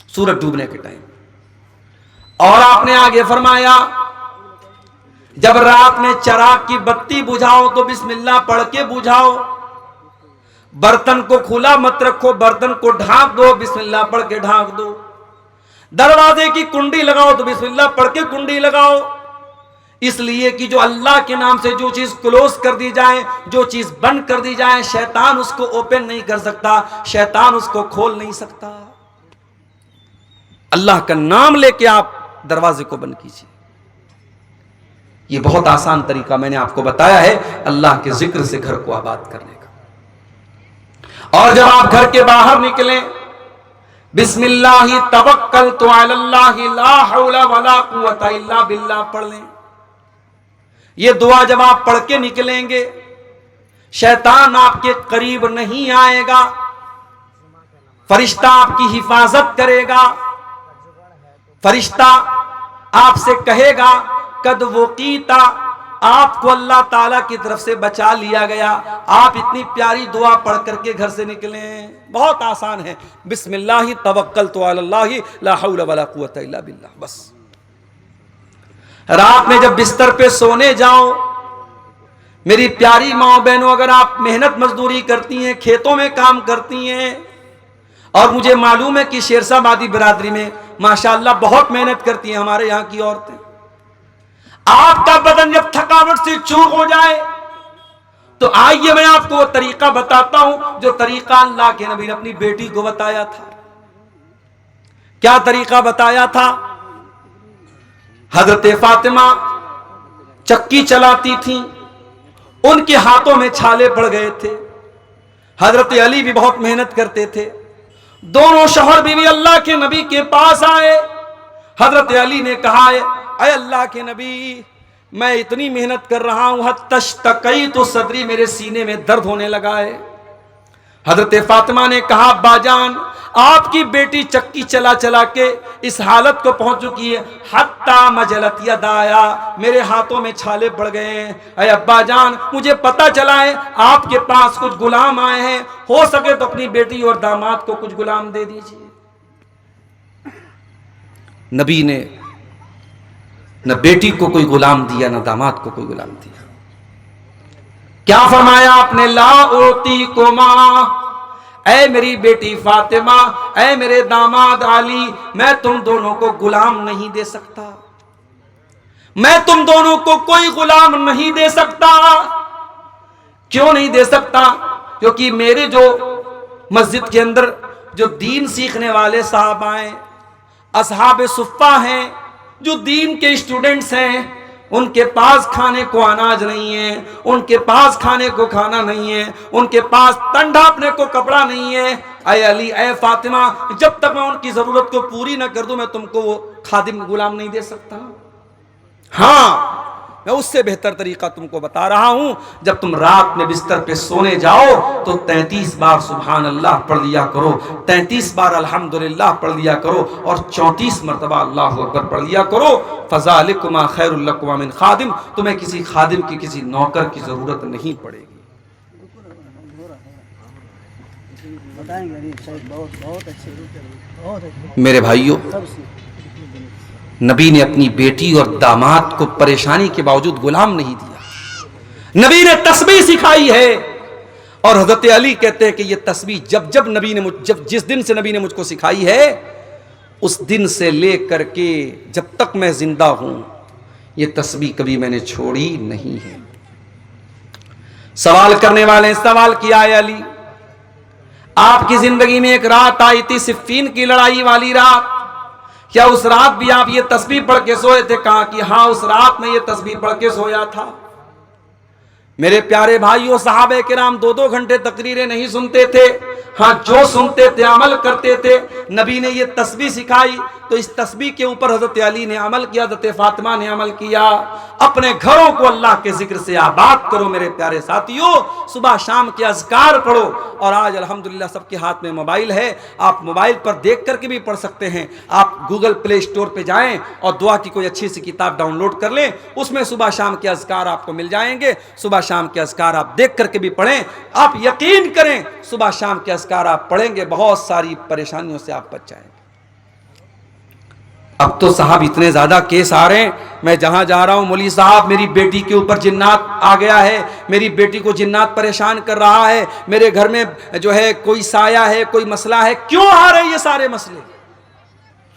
سورج ڈوبنے کے ٹائم۔ اور آپ نے آگے فرمایا جب رات میں چراغ کی بتی بجھاؤ تو بسم اللہ پڑھ کے بجھاؤ، برتن کو کھلا مت رکھو، برتن کو ڈھانک دو، بسم اللہ پڑھ کے ڈھانک دو۔ دروازے کی کنڈی لگاؤ تو بسم اللہ پڑھ کے کنڈی لگاؤ، اس لیے کہ جو اللہ کے نام سے جو چیز کلوز کر دی جائے، جو چیز بند کر دی جائے، شیطان اس کو اوپن نہیں کر سکتا، شیطان اس کو کھول نہیں سکتا۔ اللہ کا نام لے کے آپ دروازے کو بند کیجیے، یہ بہت آسان طریقہ میں نے آپ کو بتایا ہے اللہ کے ذکر سے گھر کو آباد کرنے کا۔ اور جب آپ گھر کے باہر نکلیں، بسم اللہ توکلت علی اللہ لا حول ولا قوت الا باللہ پڑھ لیں۔ یہ دعا جب آپ پڑھ کے نکلیں گے، شیطان آپ کے قریب نہیں آئے گا، فرشتہ آپ کی حفاظت کرے گا، فرشتہ آپ سے کہے گا قد وقیتا، آپ کو اللہ تعالیٰ کی طرف سے بچا لیا گیا۔ آپ اتنی پیاری دعا پڑھ کر کے گھر سے نکلیں، بہت آسان ہے، بسم اللہ توکلت علی اللہ لا حول ولا قوت الا باللہ۔ بس رات میں جب بستر پہ سونے جاؤ، میری پیاری ماں بہنوں، اگر آپ محنت مزدوری کرتی ہیں، کھیتوں میں کام کرتی ہیں، اور مجھے معلوم ہے کہ شیرسا آبادی برادری میں ماشاءاللہ بہت محنت کرتی ہیں ہمارے یہاں کی عورتیں، آپ کا بدن جب تھکاوٹ سے چور ہو جائے تو آئیے میں آپ کو وہ طریقہ بتاتا ہوں جو طریقہ اللہ کے نبی نے اپنی بیٹی کو بتایا تھا۔ کیا طریقہ بتایا تھا؟ حضرت فاطمہ چکی چلاتی تھیں، ان کے ہاتھوں میں چھالے پڑ گئے تھے، حضرت علی بھی بہت محنت کرتے تھے، دونوں شوہر بیوی اللہ کے نبی کے پاس آئے۔ حضرت علی نے کہا اے اللہ کے نبی، میں اتنی محنت کر رہا ہوں، حتی اشتکیت صدری، میرے سینے میں درد ہونے لگا ہے۔ حضرت فاطمہ نے کہا ابا جان، آپ کی بیٹی چکی چلا چلا کے اس حالت کو پہنچ چکی ہے، حتی مجلت یدایا، میرے ہاتھوں میں چھالے پڑ گئے ہیں۔ اے ابا جان، مجھے پتا چلا ہے آپ کے پاس کچھ غلام آئے ہیں، ہو سکے تو اپنی بیٹی اور داماد کو کچھ غلام دے دیجیے۔ نبی نے نہ بیٹی کو کوئی غلام دیا، نہ داماد کو کوئی غلام دیا۔ کیا فرمایا آپ نے؟ لا اعطیکما، اے میری بیٹی فاطمہ، اے میرے داماد علی، میں تم دونوں کو غلام نہیں دے سکتا، میں تم دونوں کو کوئی غلام نہیں دے سکتا۔ کیوں نہیں دے سکتا؟ کیونکہ میرے جو مسجد کے اندر جو دین سیکھنے والے صاحب آئے، اصحاب صفہ ہیں، جو دین کے اسٹوڈنٹس ہیں، ان کے پاس کھانے کو اناج نہیں ہے، ان کے پاس کھانے کو کھانا نہیں ہے، ان کے پاس تن ڈھانپنے کو کپڑا نہیں ہے۔ اے علی، اے فاطمہ، جب تک میں ان کی ضرورت کو پوری نہ کر دوں میں تم کو وہ خادم غلام نہیں دے سکتا۔ ہاں، میں اس سے بہتر طریقہ تم کو بتا رہا ہوں، جب تم رات میں بستر پہ سونے جاؤ تو 33 بار سبحان اللہ پڑھ لیا کرو، 33 بار الحمدللہ پڑھ لیا کرو، اور 34 مرتبہ اللہ اکبر پڑھ لیا کرو۔ فذالکما خیر لکما من خادم، تمہیں کسی خادم کی، کسی نوکر کی ضرورت نہیں پڑے گی۔ میرے بھائیوں، نبی نے اپنی بیٹی اور داماد کو پریشانی کے باوجود غلام نہیں دیا، نبی نے تسبیح سکھائی ہے۔ اور حضرت علی کہتے ہیں کہ یہ تسبیح جس دن سے نبی نے مجھ کو سکھائی ہے، اس دن سے لے کر کے جب تک میں زندہ ہوں یہ تسبیح کبھی میں نے چھوڑی نہیں ہے۔ سوال کرنے والے نے سوال کیا ہے علی، آپ کی زندگی میں ایک رات آئی تھی، صفین کی لڑائی والی رات، کیا اس رات بھی آپ یہ تسبیح پڑھ کے سوئے تھے؟ کہا کہ ہاں اس رات میں یہ تسبیح پڑھ کے سویا تھا۔ میرے پیارے بھائیوں، صحابہ کرام 2 گھنٹے تقریریں نہیں سنتے تھے، ہاں جو سنتے تھے عمل کرتے تھے۔ نبی نے یہ تسبیح سکھائی تو اس تسبیح کے اوپر حضرت علی نے عمل کیا، حضرت فاطمہ نے عمل کیا۔ اپنے گھروں کو اللہ کے ذکر سے آباد کرو میرے پیارے ساتھیوں، صبح شام کے اذکار پڑھو۔ اور آج الحمدللہ سب کے ہاتھ میں موبائل ہے، آپ موبائل پر دیکھ کر کے بھی پڑھ سکتے ہیں۔ آپ گوگل پلے اسٹور پہ جائیں اور دعا کی کوئی اچھی سی کتاب ڈاؤن لوڈ کر لیں، اس میں صبح شام کے اذکار آپ کو مل جائیں گے۔ صبح شام کے اذکار آپ دیکھ کر کے بھی پڑھیں، آپ یقین کریں صبح شام کے اذکار آپ پڑھیں گے بہت ساری پریشانیوں سے آپ بچ جائیں گے۔ اب تو صاحب اتنے زیادہ کیس آ رہے ہیں، میں جہاں جا رہا ہوں مولوی صاحب میری بیٹی کے اوپر جنات آ گیا ہے، میری بیٹی کو جنات پریشان کر رہا ہے، میرے گھر میں جو ہے کوئی سایہ ہے، کوئی مسئلہ ہے۔ کیوں آ رہے یہ سارے مسئلے؟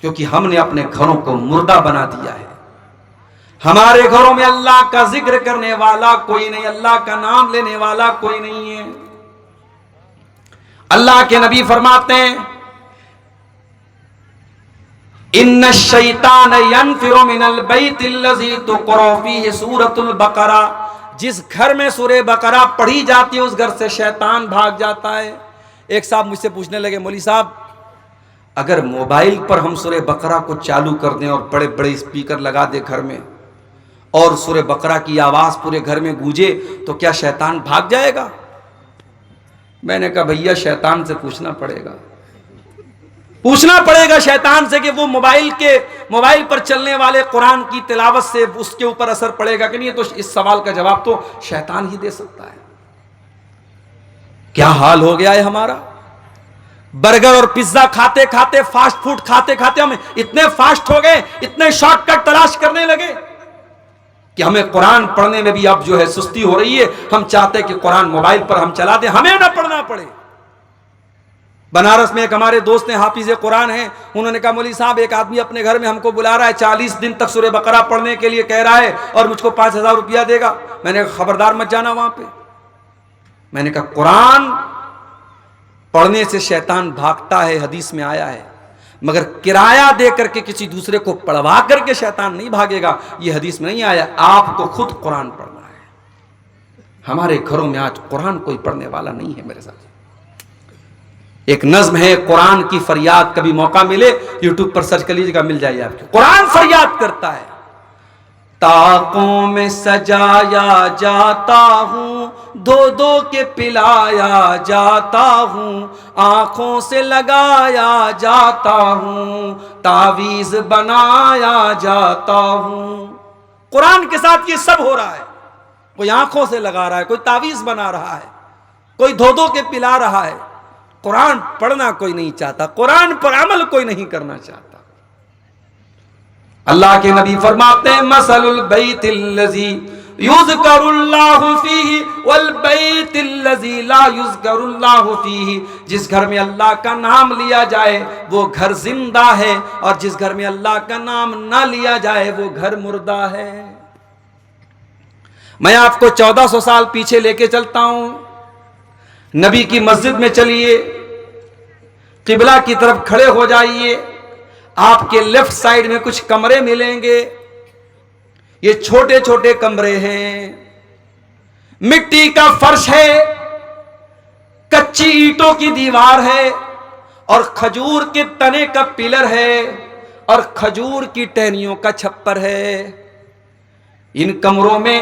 کیونکہ ہم نے اپنے گھروں کو مردہ بنا دیا ہے۔ ہمارے گھروں میں اللہ کا ذکر کرنے والا کوئی نہیں، اللہ کا نام لینے والا کوئی نہیں ہے۔ اللہ کے نبی فرماتے ہیں ان الشیطان ینفر من البیت الذی تقرأ فیہ سورۃ البقرہ، جس گھر میں سورہ بقرہ پڑھی جاتی ہے اس گھر سے شیطان بھاگ جاتا ہے۔ ایک صاحب مجھ سے پوچھنے لگے مولوی صاحب اگر موبائل پر ہم سورہ بقرہ کو چالو کر دیں اور بڑے بڑے اسپیکر لگا دیں گھر میں اور سورہ بقرہ کی آواز پورے گھر میں گونجے تو کیا شیطان بھاگ جائے گا؟ میں نے کہا بھیا شیطان سے پوچھنا پڑے گا شیطان سے کہ وہ موبائل پر چلنے والے قرآن کی تلاوت سے اس کے اوپر اثر پڑے گا کہ نہیں۔ تو اس سوال کا جواب تو شیطان ہی دے سکتا ہے۔ کیا حال ہو گیا ہے ہمارا، برگر اور پیزا کھاتے کھاتے، فاسٹ فوڈ کھاتے کھاتے ہم اتنے فاسٹ ہو گئے، اتنے شارٹ کٹ تلاش کرنے لگے کہ ہمیں قرآن پڑھنے میں بھی اب جو ہے سستی ہو رہی ہے۔ ہم چاہتے ہیں کہ قرآن موبائل پر ہم چلا دیں، ہمیں نہ پڑھنا پڑے۔ بنارس میں ایک ہمارے دوست ہیں حافظ قرآن ہیں، انہوں نے کہا مولوی صاحب ایک آدمی اپنے گھر میں ہم کو بلا رہا ہے، 40 دن تک سورہ بقرہ پڑھنے کے لیے کہہ رہا ہے اور مجھ کو 5000 روپیہ دے گا۔ میں نے کہا خبردار مت جانا وہاں پہ۔ میں نے کہا قرآن پڑھنے سے شیطان بھاگتا ہے، حدیث میں آیا ہے، مگر کرایہ دے کر کے کسی دوسرے کو پڑھوا کر کے شیطان نہیں بھاگے گا، یہ حدیث میں نہیں آیا۔ آپ کو خود قرآن پڑھنا ہے۔ ہمارے گھروں میں آج قرآن کوئی پڑھنے والا نہیں ہے میرے ساتھ۔ ایک نظم ہے قرآن کی فریاد، کبھی موقع ملے یوٹیوب پر سرچ کر لیجیے گا، مل جائے آپ کو۔ قرآن فریاد کرتا ہے طاقوں میں سجایا جاتا ہوں، دو دو کے پلایا جاتا ہوں، آنکھوں سے لگایا جاتا ہوں، تعویذ بنایا جاتا ہوں۔ قرآن کے ساتھ یہ سب ہو رہا ہے، کوئی آنکھوں سے لگا رہا ہے، کوئی تعویذ بنا رہا ہے، کوئی دھو دھو کے پلا رہا ہے۔ قرآن پڑھنا کوئی نہیں چاہتا، قرآن پر عمل کوئی نہیں کرنا چاہتا۔ اللہ کے نبی فرماتے ہیں مثل البیت الذی یذکر اللہ فیہ والبیت الذی لا یذکر اللہ فیہ، جس گھر میں اللہ کا نام لیا جائے وہ گھر زندہ ہے، اور جس گھر میں اللہ کا نام نہ لیا جائے وہ گھر مردہ ہے۔ میں آپ کو 1400 سال پیچھے لے کے چلتا ہوں۔ نبی کی مسجد میں چلیے، قبلہ کی طرف کھڑے ہو جائیے، آپ کے لیفٹ سائیڈ میں کچھ کمرے ملیں گے۔ یہ چھوٹے چھوٹے کمرے ہیں، مٹی کا فرش ہے، کچی اینٹوں کی دیوار ہے، اور کھجور کے تنے کا پلر ہے، اور کھجور کی ٹہنیوں کا چھپر ہے۔ ان کمروں میں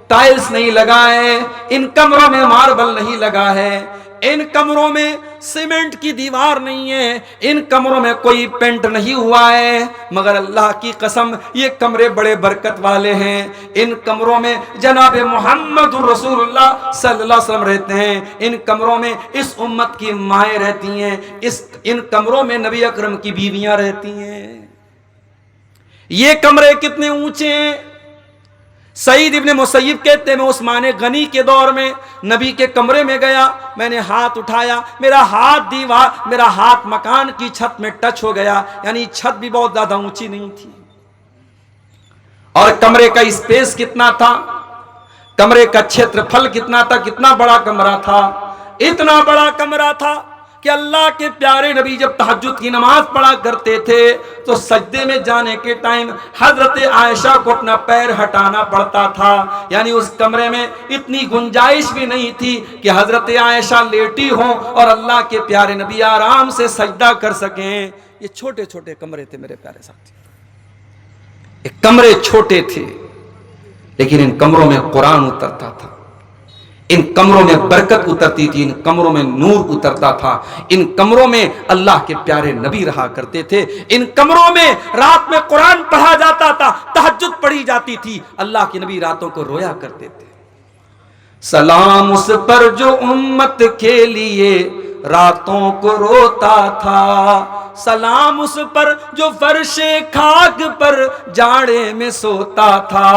ٹائلز نہیں لگا ہے، ان کمروں میں ماربل نہیں لگا ہے، ان کمروں میں سیمنٹ کی دیوار نہیں ہے، ان کمروں میں کوئی پینٹ نہیں ہوا ہے، مگر اللہ کی قسم یہ کمرے بڑے برکت والے ہیں۔ ان کمروں میں جناب محمد رسول اللہ صلی اللہ علیہ وسلم رہتے ہیں، ان کمروں میں اس امت کی مائیں رہتی ہیں، ان کمروں میں نبی اکرم کی بیویاں رہتی ہیں۔ یہ کمرے کتنے اونچے ہیں؟ سعید ابن مسیب کہتے ہیں میں عثمان غنی کے دور میں نبی کے کمرے میں گیا، میں نے ہاتھ اٹھایا، میرا ہاتھ مکان کی چھت میں ٹچ ہو گیا، یعنی چھت بھی بہت زیادہ اونچی نہیں تھی۔ اور کمرے کا اسپیس کتنا تھا، کمرے کا چھیتر پھل کتنا تھا، کتنا بڑا کمرہ تھا، اتنا بڑا کمرہ تھا کہ اللہ کے پیارے نبی جب تہجد کی نماز پڑھا کرتے تھے تو سجدے میں جانے کے ٹائم حضرت عائشہ کو اپنا پیر ہٹانا پڑتا تھا، یعنی اس کمرے میں اتنی گنجائش بھی نہیں تھی کہ حضرت عائشہ لیٹی ہوں اور اللہ کے پیارے نبی آرام سے سجدہ کر سکیں۔ یہ چھوٹے چھوٹے کمرے تھے میرے پیارے ساتھی، یہ کمرے چھوٹے تھے لیکن ان کمروں میں قرآن اترتا تھا، ان کمروں میں برکت اترتی تھی، ان کمروں میں نور اترتا تھا، ان کمروں میں اللہ کے پیارے نبی رہا کرتے تھے، ان کمروں میں رات میں قرآن پڑھا جاتا تھا، تہجد پڑھی جاتی تھی، اللہ کے نبی راتوں کو رویا کرتے تھے۔ سلام اس پر جو امت کے لیے راتوں کو روتا تھا، سلام اس پر جو فرش خاک پر جاڑے میں سوتا تھا،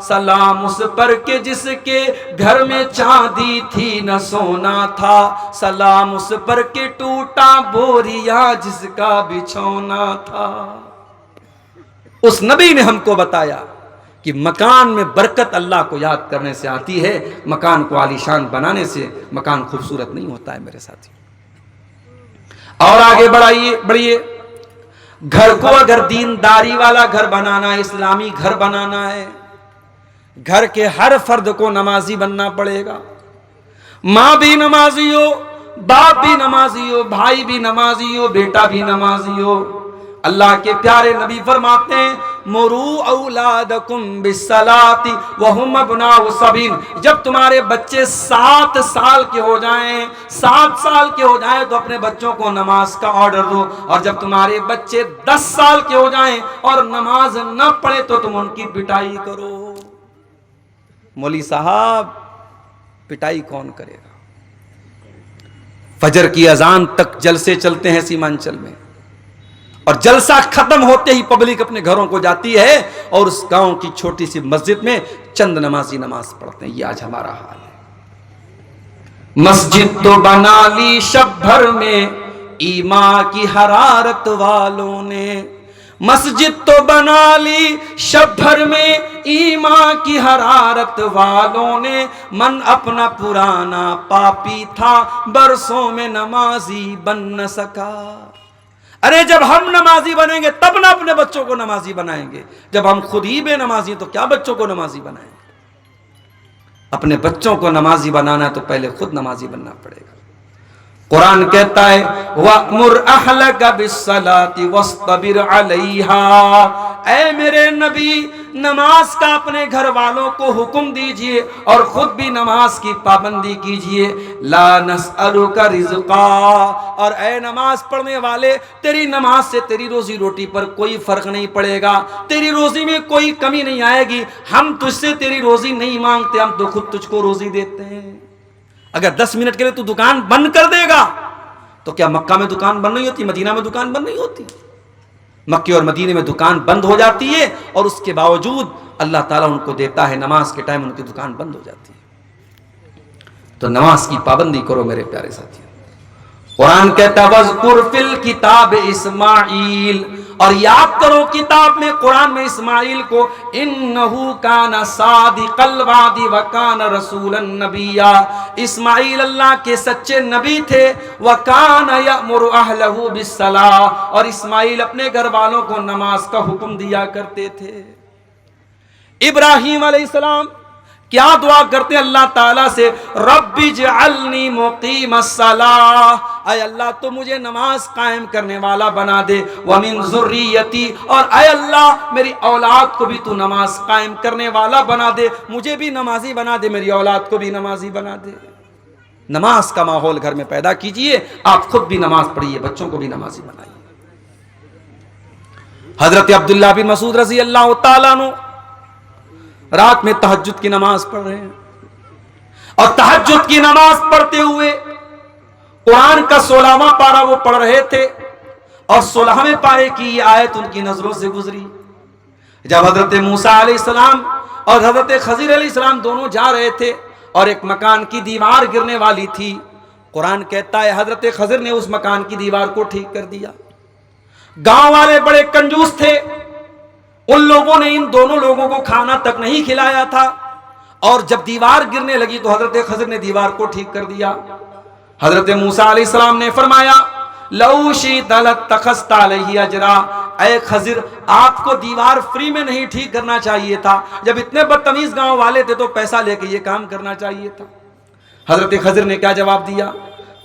سلام اس پر کہ جس کے گھر میں چاندی تھی نہ سونا تھا، سلام اس پر کہ ٹوٹا بوریا جس کا بچھونا تھا۔ اس نبی نے ہم کو بتایا کہ مکان میں برکت اللہ کو یاد کرنے سے آتی ہے، مکان کو عالیشان بنانے سے مکان خوبصورت نہیں ہوتا ہے میرے ساتھی۔ اور آگے بڑھئیے، گھر کو اگر دینداری والا گھر بنانا ہے، اسلامی گھر بنانا ہے، گھر کے ہر فرد کو نمازی بننا پڑے گا۔ ماں بھی نمازی ہو، باپ بھی نمازی ہو، بھائی بھی نمازی ہو، بیٹا بھی نمازی ہو۔ اللہ کے پیارے نبی فرماتے ہیں مرو اولادکم بالصلاۃ وہم ابناء سبع، جب تمہارے بچے 7 سال کے ہو جائیں، 7 سال کے ہو جائیں تو اپنے بچوں کو نماز کا آرڈر دو، اور جب تمہارے بچے 10 سال کے ہو جائیں اور نماز نہ پڑھے تو تم ان کی پٹائی کرو۔ مولوی صاحب پٹائی کون کرے گا؟ فجر کی اذان تک جلسے چلتے ہیں سیمانچل میں، اور جلسہ ختم ہوتے ہی پبلک اپنے گھروں کو جاتی ہے اور اس گاؤں کی چھوٹی سی مسجد میں چند نمازی نماز پڑھتے ہیں۔ یہ آج ہمارا حال ہے۔ مسجد تو بنا لی شب بھر میں ایمان کی حرارت والوں نے، مسجد تو بنا لی شب بھر میں ایمان کی حرارت والوں نے، من اپنا پرانا پاپی تھا برسوں میں نمازی بن نہ سکا۔ ارے جب ہم نمازی بنیں گے تب نہ اپنے بچوں کو نمازی بنائیں گے، جب ہم خود ہی بے نمازی تو کیا بچوں کو نمازی بنائیں گے؟ اپنے بچوں کو نمازی بنانا ہے تو پہلے خود نمازی بننا پڑے گا۔ قرآن کہتا ہے وَأْمُرْ أَهْلَكَ بِالصَّلَاةِ وَاصْطَبِرْ عَلَيْهَا، اے میرے نبی نماز کا اپنے گھر والوں کو حکم دیجئے اور خود بھی نماز کی پابندی کیجئے۔ لا نسألك رزقا، اور اے نماز پڑھنے والے تیری نماز سے تیری روزی روٹی پر کوئی فرق نہیں پڑے گا، تیری روزی میں کوئی کمی نہیں آئے گی، ہم تجھ سے تیری روزی نہیں مانگتے، ہم تو خود تجھ کو روزی دیتے ہیں۔ اگر 10 منٹ کے لیے تو دکان بند کر دے گا تو کیا مکہ میں دکان بند نہیں ہوتی، مدینہ میں دکان بند نہیں ہوتی؟ مکے اور مدینے میں دکان بند ہو جاتی ہے اور اس کے باوجود اللہ تعالیٰ ان کو دیتا ہے، نماز کے ٹائم ان کی دکان بند ہو جاتی ہے۔ تو نماز کی پابندی کرو میرے پیارے ساتھی۔ قرآن کہتا ہے وَاذْكُرْ فِي الْكِتَابِ اسماعیل، اور یاد کرو کتاب میں قرآن میں اسماعیل کو، انہو کان صادق الوعد وکان رسولا نبیا، اسماعیل اللہ کے سچے نبی تھے، وکان یأمر اہلہ بالصلاۃ، اور اسماعیل اپنے گھر والوں کو نماز کا حکم دیا کرتے تھے۔ ابراہیم علیہ السلام کیا دعا کرتے اللہ تعالیٰ سے؟ رب اجعلنی مقیم الصلاۃ، اے اللہ تو مجھے نماز قائم کرنے والا بنا دے، ومن ذریتی، اور اے اللہ میری اولاد کو بھی تو نماز قائم کرنے والا بنا دے، مجھے بھی نمازی بنا دے، میری اولاد کو بھی نمازی بنا دے۔ نماز کا ماحول گھر میں پیدا کیجئے، آپ خود بھی نماز پڑھیے، بچوں کو بھی نمازی بنائیے۔ حضرت عبداللہ بن مسعود رضی اللہ تعالیٰ عنہ رات میں تہجد کی نماز پڑھ رہے ہیں، اور تہجد کی نماز پڑھتے ہوئے قرآن کا 16واں پارہ وہ پڑھ رہے تھے، اور 16ویں پارے کی یہ آیت ان کی نظروں سے گزری۔ جب حضرت موسیٰ علیہ السلام اور حضرت خضر علیہ السلام دونوں جا رہے تھے اور ایک مکان کی دیوار گرنے والی تھی، قرآن کہتا ہے حضرت خضر نے اس مکان کی دیوار کو ٹھیک کر دیا۔ گاؤں والے بڑے کنجوس تھے، ان لوگوں نے ان دونوں لوگوں کو کھانا تک نہیں کھلایا تھا، اور جب دیوار گرنے لگی تو حضرت خضر نے دیوار کو ٹھیک کر دیا۔ حضرت موسیٰ علیہ السلام نے فرمایا لَوْ شِئْتَ لَاتَّخَذْتَ عَلَيْهِ أَجْرًا، اے خضر آپ کو دیوار فری میں نہیں ٹھیک کرنا چاہیے تھا، جب اتنے بدتمیز گاؤں والے تھے تو پیسہ لے کے یہ کام کرنا چاہیے تھا۔ حضرت خضر نے کیا جواب دیا؟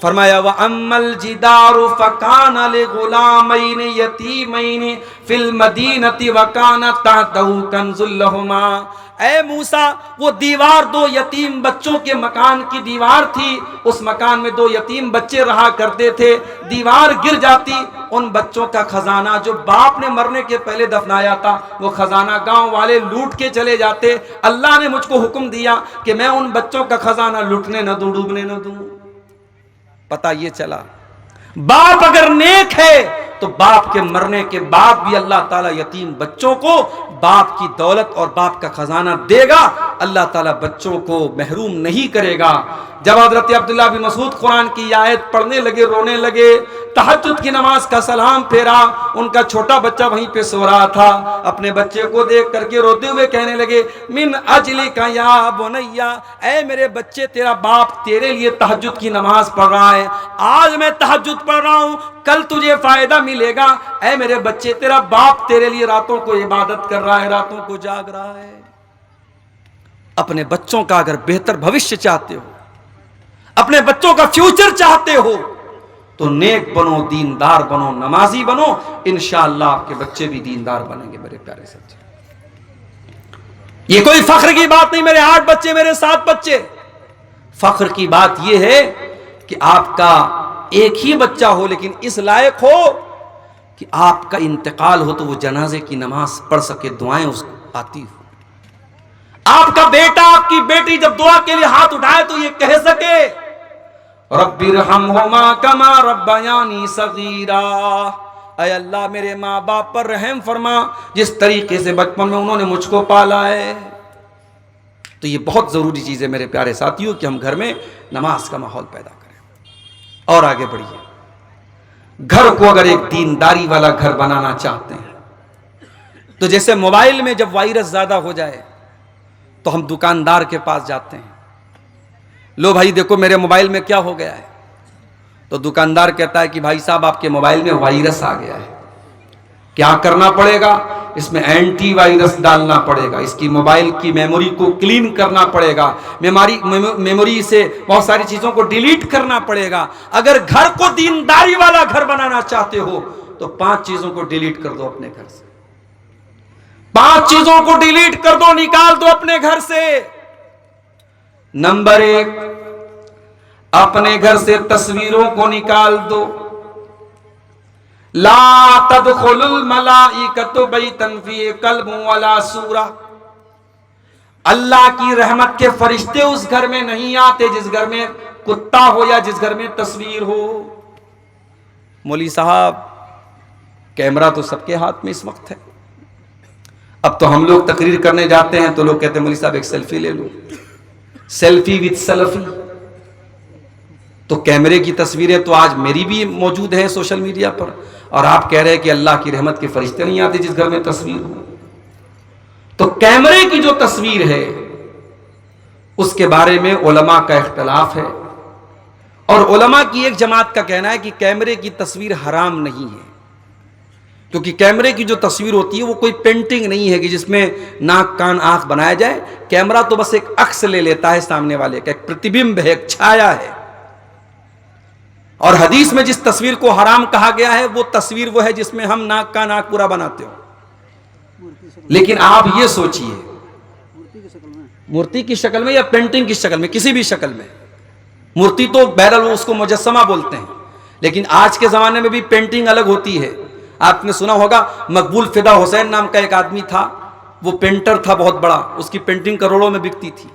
فرمایا وَأَمَّا الْجِدَارُ فَكَانَ لِغُلَامَيْنِ يَتِيمَيْنِ فِي الْمَدِينَةِ وَكَانَ تَحْتَهُ كَنْزٌ لَهُمَا، اے موسیٰ وہ دیوار دو یتیم بچوں کے مکان کی دیوار تھی، اس مکان میں دو یتیم بچے رہا کرتے تھے، دیوار گر جاتی، ان بچوں کا خزانہ جو باپ نے مرنے کے پہلے دفنایا تھا وہ خزانہ گاؤں والے لوٹ کے چلے جاتے، اللہ نے مجھ کو حکم دیا کہ میں ان بچوں کا خزانہ لوٹنے نہ دوں، ڈوبنے نہ دوں۔ پتہ یہ چلا باپ اگر نیک ہے تو باپ کے مرنے کے بعد بھی اللہ تعالیٰ یتیم بچوں کو باپ کی دولت اور باپ کا خزانہ دے گا، اللہ تعالیٰ بچوں کو محروم نہیں کرے گا۔ جب حضرت عبداللہ بن مسعود قرآن کی آیت پڑھنے لگے، رونے لگے، تہجد کی نماز کا سلام پھیرا، ان کا چھوٹا بچہ وہیں پہ سو رہا تھا، اپنے بچے کو دیکھ کر کے روتے ہوئے کہنے لگے من اجلک یا بنیا، اے میرے بچے تیرا باپ تیرے لیے تہجد کی نماز پڑھ رہا ہے، آج میں تہجد پڑھ رہا ہوں، کل تجھے فائدہ ملے گا، اے میرے بچے تیرا باپ تیرے لیے راتوں کو عبادت کر رہا ہے، راتوں کو جاگ رہا ہے۔ اپنے بچوں کا اگر بہتر بھوشیہ چاہتے ہو، اپنے بچوں کا فیوچر چاہتے ہو تو نیک بنو، دیندار بنو، نمازی بنو، انشاءاللہ آپ کے بچے بھی دیندار بنیں گے میرے پیارے سچے۔ یہ کوئی فخر کی بات نہیں میرے 8 بچے، میرے 7 بچے، فخر کی بات یہ ہے کہ آپ کا ایک ہی بچہ ہو لیکن اس لائق ہو کہ آپ کا انتقال ہو تو وہ جنازے کی نماز پڑھ سکے، دعائیں اس کو آتی ہو، آپ کا بیٹا آپ کی بیٹی جب دعا کے لیے ہاتھ اٹھائے تو یہ کہہ سکے رب ارحمہما کما ربیانی صغیرا، اے اللہ میرے ماں باپ پر رحم فرما جس طریقے سے بچپن میں انہوں نے مجھ کو پالا ہے۔ تو یہ بہت ضروری چیز ہے میرے پیارے ساتھیوں کہ ہم گھر میں نماز کا ماحول پیدا کریں۔ اور آگے بڑھیے، گھر کو اگر ایک دینداری والا گھر بنانا چاہتے ہیں تو جیسے موبائل میں جب وائرس زیادہ ہو جائے تو ہم دکاندار کے پاس جاتے ہیں، لو بھائی دیکھو میرے موبائل میں کیا ہو گیا ہے، تو دکاندار کہتا ہے کہ بھائی صاحب آپ کے موبائل میں وائرس آ گیا ہے، کیا کرنا پڑے گا؟ اس میں اینٹی وائرس ڈالنا پڑے گا، اس کی موبائل کی میموری کو کلین کرنا پڑے گا، میموری سے بہت ساری چیزوں کو ڈیلیٹ کرنا پڑے گا۔ اگر گھر کو دینداری والا گھر بنانا چاہتے ہو تو 5 چیزوں کو ڈیلیٹ کر دو اپنے گھر سے، 5 چیزوں کو ڈیلیٹ کر دو، نکال دو اپنے گھر سے۔ نمبر 1، اپنے گھر سے تصویروں کو نکال دو۔ لا تدخل الملائکۃ بیتا فیہ کلب ولا سورہ، اللہ کی رحمت کے فرشتے اس گھر میں نہیں آتے جس گھر میں کتا ہو یا جس گھر میں تصویر ہو۔ مولوی صاحب کیمرہ تو سب کے ہاتھ میں اس وقت ہے، اب تو ہم لوگ تقریر کرنے جاتے ہیں تو لوگ کہتے ہیں مولوی صاحب ایک سیلفی لے لو، سیلفی وتھ سیلفی۔ تو کیمرے کی تصویریں تو آج میری بھی موجود ہیں سوشل میڈیا پر، اور آپ کہہ رہے ہیں کہ اللہ کی رحمت کے فرشتے نہیں آتے جس گھر میں تصویر ہو۔ تو کیمرے کی جو تصویر ہے اس کے بارے میں علماء کا اختلاف ہے، اور علماء کی ایک جماعت کا کہنا ہے کہ کیمرے کی تصویر حرام نہیں ہے، کیونکہ کیمرے کی جو تصویر ہوتی ہے وہ کوئی پینٹنگ نہیں ہے کہ جس میں ناک کان آنکھ بنایا جائے، کیمرہ تو بس ایک عکس لے لیتا ہے سامنے والے کا، ایک پرتیبمب ہے، ایک چھایا ہے۔ اور حدیث میں جس تصویر کو حرام کہا گیا ہے وہ تصویر وہ ہے جس میں ہم ناک کا ناک پورا بناتے ہو۔ لیکن آپ یہ سوچئے مورتی کی شکل میں یا پینٹنگ کی شکل میں، کسی بھی شکل میں، مورتی تو بہرحال اس کو مجسمہ بولتے ہیں، لیکن آج کے زمانے میں بھی پینٹنگ الگ ہوتی ہے۔ آپ نے سنا ہوگا مقبول فدا حسین نام کا ایک آدمی تھا، وہ پینٹر تھا بہت بڑا، اس کی پینٹنگ کروڑوں میں بکتی تھی۔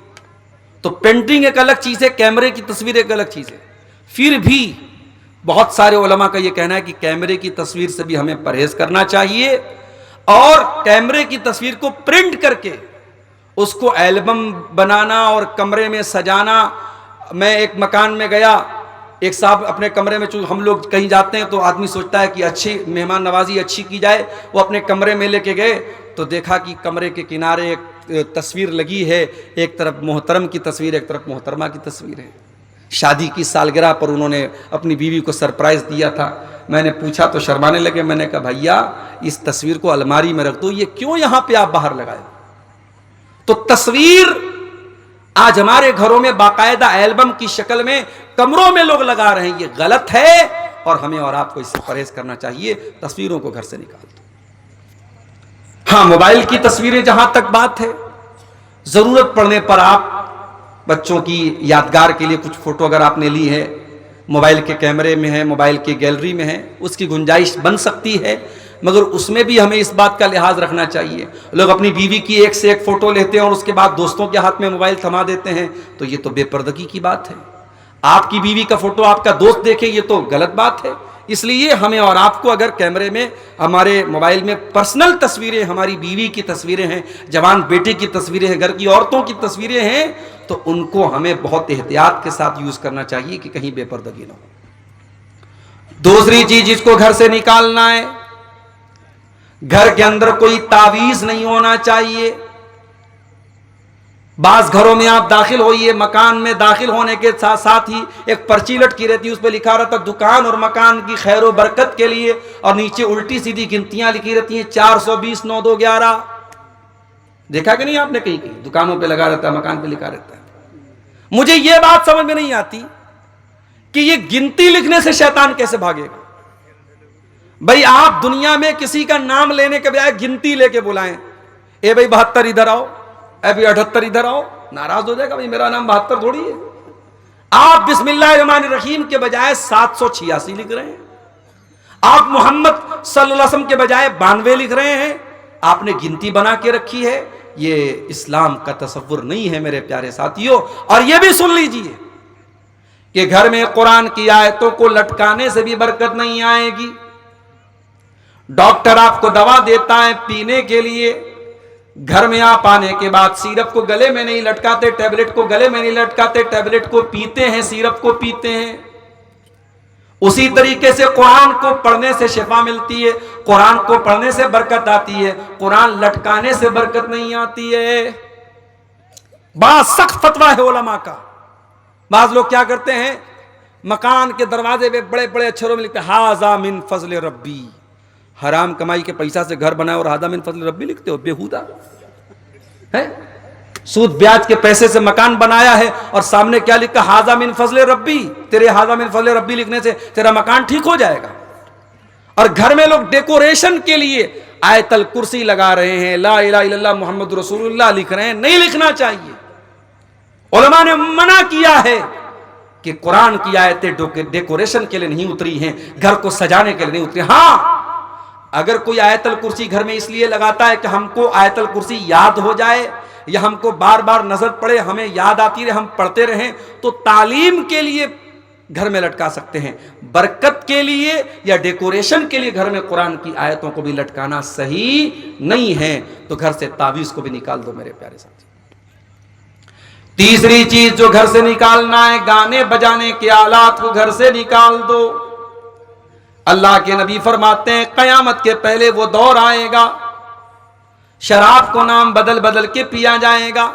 تو پینٹنگ ایک الگ چیز ہے، کیمرے کی تصویر ایک الگ چیز ہے۔ پھر بھی بہت سارے علماء کا یہ کہنا ہے کہ کیمرے کی تصویر سے بھی ہمیں پرہیز کرنا چاہیے، اور کیمرے کی تصویر کو پرنٹ کر کے اس کو البم بنانا اور کمرے میں سجانا۔ میں ایک مکان میں گیا، ایک صاحب اپنے کمرے میں، چونکہ ہم لوگ کہیں جاتے ہیں تو آدمی سوچتا ہے کہ اچھی مہمان نوازی اچھی کی جائے، وہ اپنے کمرے میں لے کے گئے تو دیکھا کہ کمرے کے کنارے ایک تصویر لگی ہے، ایک طرف محترم کی تصویر، ایک طرف محترمہ کی تصویر ہے۔ شادی کی سالگرہ پر انہوں نے اپنی بیوی کو سرپرائز دیا تھا. میں نے پوچھا تو شرمانے لگے. میں نے کہا بھیا اس تصویر کو الماری میں رکھ دو, یہ کیوں یہاں پہ آپ باہر لگائے؟ تو تصویر آج ہمارے گھروں میں باقاعدہ ایلبم کی شکل میں کمروں میں لوگ لگا رہے ہیں. یہ غلط ہے اور ہمیں اور آپ کو اس سے پرہیز کرنا چاہیے. تصویروں کو گھر سے نکال دو. ہاں, موبائل کی تصویریں جہاں تک بات ہے, ضرورت پڑنے پر آپ بچوں کی یادگار کے لیے کچھ فوٹو اگر آپ نے لی ہے, موبائل کے کیمرے میں ہے, موبائل کی گیلری میں ہے, اس کی گنجائش بن سکتی ہے, مگر اس میں بھی ہمیں اس بات کا لحاظ رکھنا چاہیے. لوگ اپنی بیوی کی ایک سے ایک فوٹو لیتے ہیں اور اس کے بعد دوستوں کے ہاتھ میں موبائل تھما دیتے ہیں, تو یہ تو بے پردگی کی بات ہے. آپ کی بیوی کا فوٹو آپ کا دوست دیکھے, یہ تو غلط بات ہے. اس لیے ہمیں اور آپ کو اگر کیمرے میں ہمارے موبائل میں پرسنل تصویریں, ہماری بیوی کی تصویریں ہیں, جوان بیٹے کی تصویریں ہیں, گھر کی عورتوں کی تصویریں ہیں, تو ان کو ہمیں بہت احتیاط کے ساتھ یوز کرنا چاہیے کہ کہیں بے پردگی نہ ہو. دوسری چیز جس کو گھر سے نکالنا ہے, گھر کے اندر کوئی تعویذ نہیں ہونا چاہیے. بعض گھروں میں آپ داخل ہوئیے, مکان میں داخل ہونے کے ساتھ ساتھ ہی ایک پرچی لٹکی رہتی, اس پہ لکھا رہتا دکان اور مکان کی خیر و برکت کے لیے, اور نیچے الٹی سیدھی گنتیاں لکھی رہتی ہیں 420 9 2 11. دیکھا کہ نہیں آپ نے؟ کہیں دکانوں پہ لگا رہتا ہے, مکان پہ لکھا رہتا ہے. مجھے یہ بات سمجھ میں نہیں آتی کہ یہ گنتی لکھنے سے شیطان کیسے بھاگے گا. بھائی آپ دنیا میں کسی کا نام لینے کے بجائے گنتی لے کے بلائیں, اے بھائی 72 ادھر آؤ, اے بھائی 78 ادھر آؤ, ناراض ہو جائے گا. بھائی میرا نام 72 تھوڑی ہے. آپ بسم اللہ الرحمن الرحیم کے بجائے 786 لکھ رہے ہیں. آپ محمد صلی اللہ علیہ وسلم کے بجائے 92 لکھ رہے ہیں. آپ نے گنتی بنا کے رکھی ہے. یہ اسلام کا تصور نہیں ہے میرے پیارے ساتھیوں. اور یہ بھی سن لیجئے کہ گھر میں قرآن کی آیتوں کو لٹکانے سے بھی برکت نہیں آئے گی. ڈاکٹر آپ کو دوا دیتا ہے پینے کے لیے, گھر میں آپ آنے کے بعد سیرپ کو گلے میں نہیں لٹکاتے, ٹیبلٹ کو گلے میں نہیں لٹکاتے, ٹیبلٹ کو پیتے ہیں, سیرپ کو پیتے ہیں. اسی طریقے سے قرآن کو پڑھنے سے شفا ملتی ہے, قرآن کو پڑھنے سے برکت آتی ہے, قرآن لٹکانے سے برکت نہیں آتی ہے. بڑا سخت فتویٰ ہے علماء کا. بعض لوگ کیا کرتے ہیں, مکان کے دروازے پہ بڑے بڑے اچھروں میں لکھتے ہیں ہاذا من فضل ربی. حرام کمائی کے پیسہ سے گھر بنایا اور ہاذا من فضل ربی لکھتے ہو, بےہودہ ہے. سود بیاج کے پیسے سے مکان بنایا ہے اور سامنے کیا لکھا, ہاذا من فضل ربی. تیرے ہاذا من فضل ربی لکھنے سے تیرا مکان ٹھیک ہو جائے گا. اور گھر میں لوگ ڈیکوریشن کے لیے آیت الکرسی لگا رہے ہیں, لا الہ الا اللہ محمد رسول اللہ لکھ رہے ہیں. نہیں لکھنا چاہیے. علماء نے منع کیا ہے کہ قرآن کی آیتیں ڈیکوریشن کے لیے نہیں اتری ہیں, گھر کو سجانے کے لیے نہیں اتری. ہاں, اگر کوئی آیت الکرسی گھر میں اس لیے لگاتا ہے کہ ہم کو آیت الکرسی یاد ہو جائے یا ہم کو بار بار نظر پڑے, ہمیں یاد آتی رہے, ہم پڑھتے رہیں, تو تعلیم کے لیے گھر میں لٹکا سکتے ہیں. برکت کے لیے یا ڈیکوریشن کے لیے گھر میں قرآن کی آیتوں کو بھی لٹکانا صحیح نہیں ہے. تو گھر سے تعویذ کو بھی نکال دو میرے پیارے ساتھی. تیسری چیز جو گھر سے نکالنا ہے, گانے بجانے کے آلات کو گھر سے نکال دو. اللہ کے نبی فرماتے ہیں قیامت کے پہلے وہ دور آئے گا, شراب کو نام بدل بدل کے پیا جائے گا.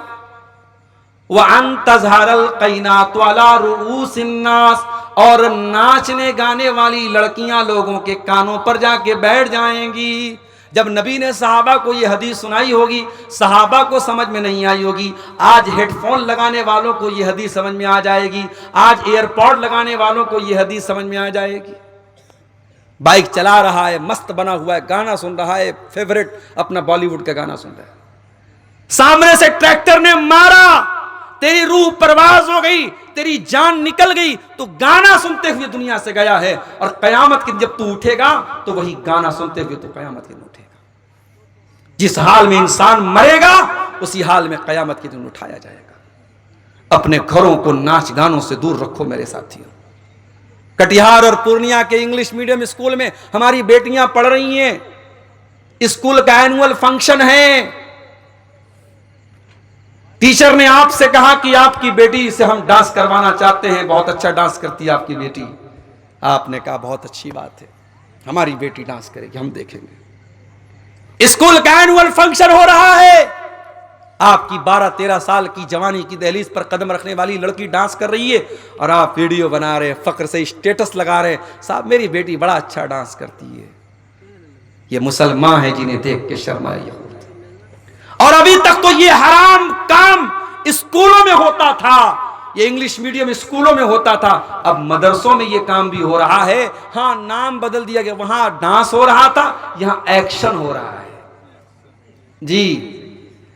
وَأَن تَظْهَرَ الْقَيْنَاتُ عَلَى رُؤُوسِ النَّاسِ, اور ناچنے گانے والی لڑکیاں لوگوں کے کانوں پر جا کے بیٹھ جائیں گی. جب نبی نے صحابہ کو یہ حدیث سنائی ہوگی, صحابہ کو سمجھ میں نہیں آئی ہوگی. آج ہیڈ فون لگانے والوں کو یہ حدیث سمجھ میں آ جائے گی, آج ایئر پوڈ لگانے والوں کو یہ حدیث سمجھ میں آ جائے گی. بائک چلا رہا ہے, مست بنا ہوا ہے, گانا سن رہا ہے, فیورٹ اپنا بالی ووڈ کا گانا سن رہا ہے, سامنے سے ٹریکٹر نے مارا, تیری روح پرواز ہو گئی, تیری جان نکل گئی, تو گانا سنتے ہوئے دنیا سے گیا ہے. اور قیامت کے دن جب تو اٹھے گا تو وہی گانا سنتے ہوئے تو قیامت کے دن اٹھے گا. جس حال میں انسان مرے گا اسی حال میں قیامت کے دن اٹھایا جائے گا. اپنے گھروں کو ناچ گانوں سے دور رکھو میرے ساتھیوں. کٹیہار اور پورنیہ کے انگلش میڈیم اسکول میں ہماری بیٹیاں پڑھ رہی ہیں, اسکول کا اینول فنکشن ہے. ٹیچر نے آپ سے کہا کہ آپ کی بیٹی سے ہم ڈانس کروانا چاہتے ہیں, بہت اچھا ڈانس کرتی ہے آپ کی بیٹی. آپ نے کہا بہت اچھی بات ہے, ہماری بیٹی ڈانس کرے گی, ہم دیکھیں گے. اسکول کا اینول فنکشن ہو رہا ہے, آپ کی 12-13 سال کی جوانی کی دہلیز پر قدم رکھنے والی لڑکی ڈانس کر رہی ہے اور آپ ویڈیو بنا رہے ہیں، فخر سے اسٹیٹس لگا رہے ہیں، صاحب میری بیٹی بڑا اچھا ڈانس کرتی ہے۔ یہ مسلمان ہیں جنہیں دیکھ کے شرم آئی ہوتی۔ اور ابھی تک تو یہ حرام کام اسکولوں میں ہوتا تھا، یہ انگلش میڈیم اسکولوں میں ہوتا تھا، اب مدرسوں میں یہ کام بھی ہو رہا ہے۔ ہاں نام بدل دیا گیا، وہاں ڈانس ہو رہا تھا، یہاں ایکشن ہو رہا ہے۔ جی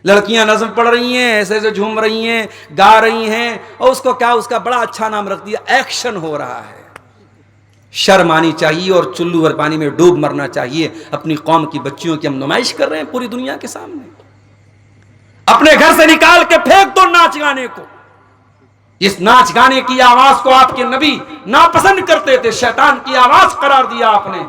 لڑکیاں نظم پڑھ رہی ہیں، ایسے ایسے جھوم رہی ہیں، گا رہی ہیں، اور اس کو کیا، اس کا بڑا اچھا نام رکھ دیا، ایکشن ہو رہا ہے۔ شرم آنی چاہیے اور چلو اور پانی میں ڈوب مرنا چاہیے۔ اپنی قوم کی بچیوں کی ہم نمائش کر رہے ہیں پوری دنیا کے سامنے۔ اپنے گھر سے نکال کے پھینک دو ناچ گانے کو۔ اس ناچ گانے کی آواز کو آپ کے نبی ناپسند کرتے تھے، شیطان کی آواز قرار دیا آپ نے۔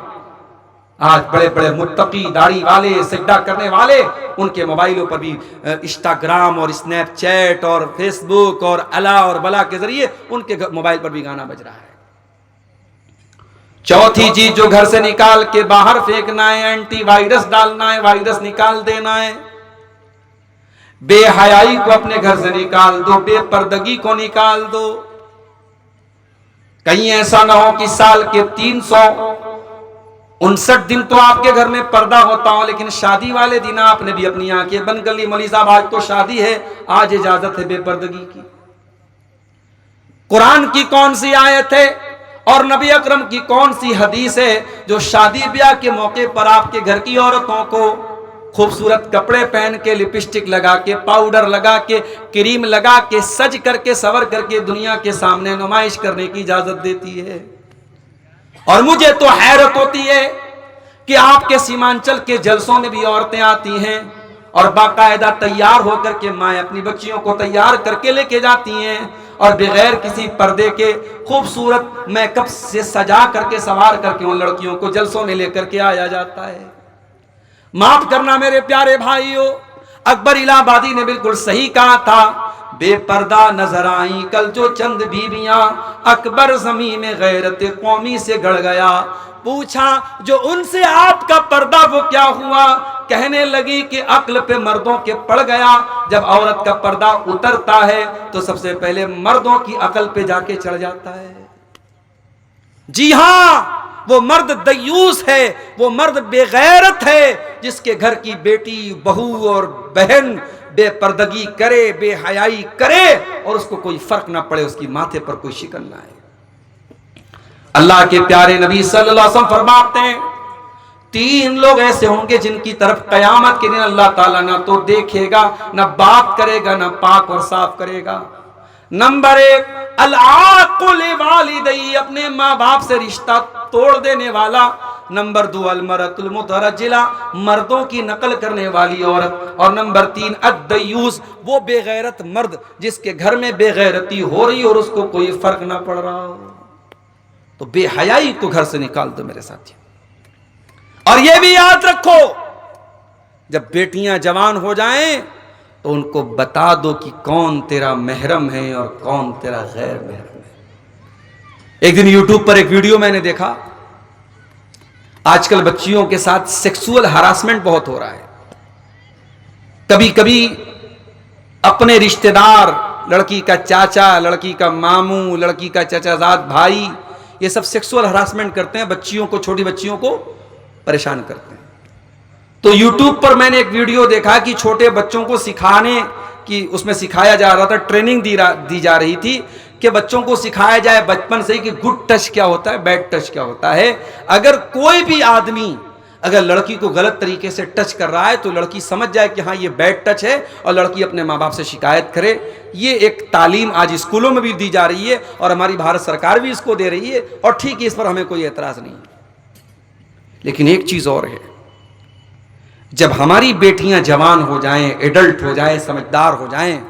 آج بڑے بڑے متقی داڑھی والے، سجدہ کرنے والے، ان کے موبائلوں پر بھی انسٹاگرام اور اسنیپ چیٹ اور فیس بک اور الا اور بلا کے ذریعے ان کے موبائل پر بھی گانا بج رہا ہے۔ چوتھی چیز جو گھر سے نکال کے باہر پھینکنا ہے، اینٹی وائرس ڈالنا ہے، وائرس نکال دینا ہے۔ بے حیائی کو اپنے گھر سے نکال دو، بے پردگی کو نکال دو۔ کہیں ایسا نہ ہو کہ سال کے 359 دن تو آپ کے گھر میں پردہ ہوتا ہو، لیکن شادی والے دن آپ نے بھی اپنی آنکھیں بند کر لی، مولوی صاحب آج تو شادی ہے، آج اجازت ہے بے پردگی کی۔ قرآن کی کون سی آیت ہے اور نبی اکرم کی کون سی حدیث ہے جو شادی بیاہ کے موقع پر آپ کے گھر کی عورتوں کو خوبصورت کپڑے پہن کے، لپسٹک لگا کے، پاؤڈر لگا کے، کریم لگا کے، سج کر کے، سور کر کے دنیا کے سامنے نمائش کرنے کی اجازت دیتی ہے؟ اور مجھے تو حیرت ہوتی ہے کہ آپ کے سیمانچل کے جلسوں میں بھی عورتیں آتی ہیں اور باقاعدہ تیار ہو کر کے مائیں اپنی بچیوں کو تیار کر کے لے کے جاتی ہیں، اور بغیر کسی پردے کے خوبصورت میک اپ سے سجا کر کے، سوار کر کے ان لڑکیوں کو جلسوں میں لے کر کے آیا جاتا ہے۔ معاف کرنا میرے پیارے بھائیوں، اکبر الہ آبادی نے بالکل صحیح کہا تھا، بے پردہ نظر آئیں کل جو چند بیویاں، اکبر زمین میں غیرت قومی سے گڑ گیا۔ پوچھا جو ان سے آپ کا پردہ وہ کیا ہوا؟ کہنے لگی کہ عقل پہ مردوں کے پڑ گیا۔ جب عورت کا پردہ اترتا ہے تو سب سے پہلے مردوں کی عقل پہ جا کے چڑھ جاتا ہے۔ جی ہاں، وہ مرد دیوس ہے، وہ مرد بے غیرت ہے جس کے گھر کی بیٹی، بہو اور بہن بے پردگی کرے، بے حیائی کرے اور اس کو کوئی فرق نہ پڑے، اس کی ماتھے پر کوئی شکن نہ آئے۔ اللہ کے پیارے نبی صلی اللہ علیہ وسلم فرماتے ہیں 3 لوگ ایسے ہوں گے جن کی طرف قیامت کے دن اللہ تعالیٰ نہ تو دیکھے گا، نہ بات کرے گا، نہ پاک اور صاف کرے گا۔ نمبر 1 العاق لوالدی، اپنے ماں باپ سے رشتہ توڑ دینے والا۔ نمبر 2 المرأۃ المترجلہ، مردوں کی نقل کرنے والی عورت۔ اور نمبر 3 الدیوس، وہ بے غیرت مرد جس کے گھر میں بے غیرتی ہو رہی اور اس کو کوئی فرق نہ پڑ رہا ہو۔ تو بے حیائی کو گھر سے نکال دو میرے ساتھی۔ اور یہ بھی یاد رکھو، جب بیٹیاں جوان ہو جائیں تو ان کو بتا دو کہ کون تیرا محرم ہے اور کون تیرا غیر محرم ہے۔ ایک دن یوٹیوب پر ایک ویڈیو میں نے دیکھا، آج کل بچیوں کے ساتھ سیکسول ہراسمنٹ بہت ہو رہا ہے۔ کبھی کبھی اپنے رشتہ دار، لڑکی کا چاچا، لڑکی کا ماموں، لڑکی کا چچا زاد بھائی، یہ سب سیکسول ہراسمنٹ کرتے ہیں، بچیوں کو، چھوٹی بچیوں کو پریشان کرتے ہیں۔ تو یوٹیوب پر میں نے ایک ویڈیو دیکھا کہ چھوٹے بچوں کو سکھانے کی، اس میں سکھایا جا رہا تھا، ٹریننگ دی جا رہی تھی کہ بچوں کو سکھایا جائے بچپن سے ہی کہ گڈ ٹچ کیا ہوتا ہے، بیڈ ٹچ کیا ہوتا ہے۔ اگر کوئی بھی آدمی اگر لڑکی کو غلط طریقے سے ٹچ کر رہا ہے تو لڑکی سمجھ جائے کہ ہاں یہ بیڈ ٹچ ہے، اور لڑکی اپنے ماں باپ سے شکایت کرے۔ یہ ایک تعلیم آج اسکولوں میں بھی دی جا رہی ہے اور ہماری بھارت سرکار بھی اس کو دے رہی ہے، اور ٹھیک ہے، اس پر ہمیں کوئی اعتراض نہیں ہے۔ لیکن ایک چیز اور ہے، جب ہماری بیٹیاں جوان ہو جائیں، ایڈلٹ ہو جائیں، سمجھدار ہو جائیں،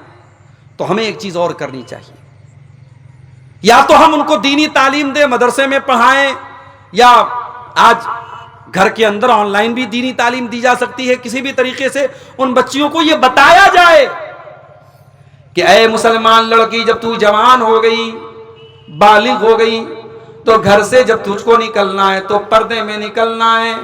تو ہمیں ایک چیز اور کرنی چاہیے۔ یا تو ہم ان کو دینی تعلیم دیں، مدرسے میں پڑھائیں، یا آج گھر کے اندر آن لائن بھی دینی تعلیم دی جا سکتی ہے۔ کسی بھی طریقے سے ان بچیوں کو یہ بتایا جائے کہ اے مسلمان لڑکی، جب تو جوان ہو گئی، بالغ ہو گئی، تو گھر سے جب تجھ کو نکلنا ہے تو پردے میں نکلنا ہے،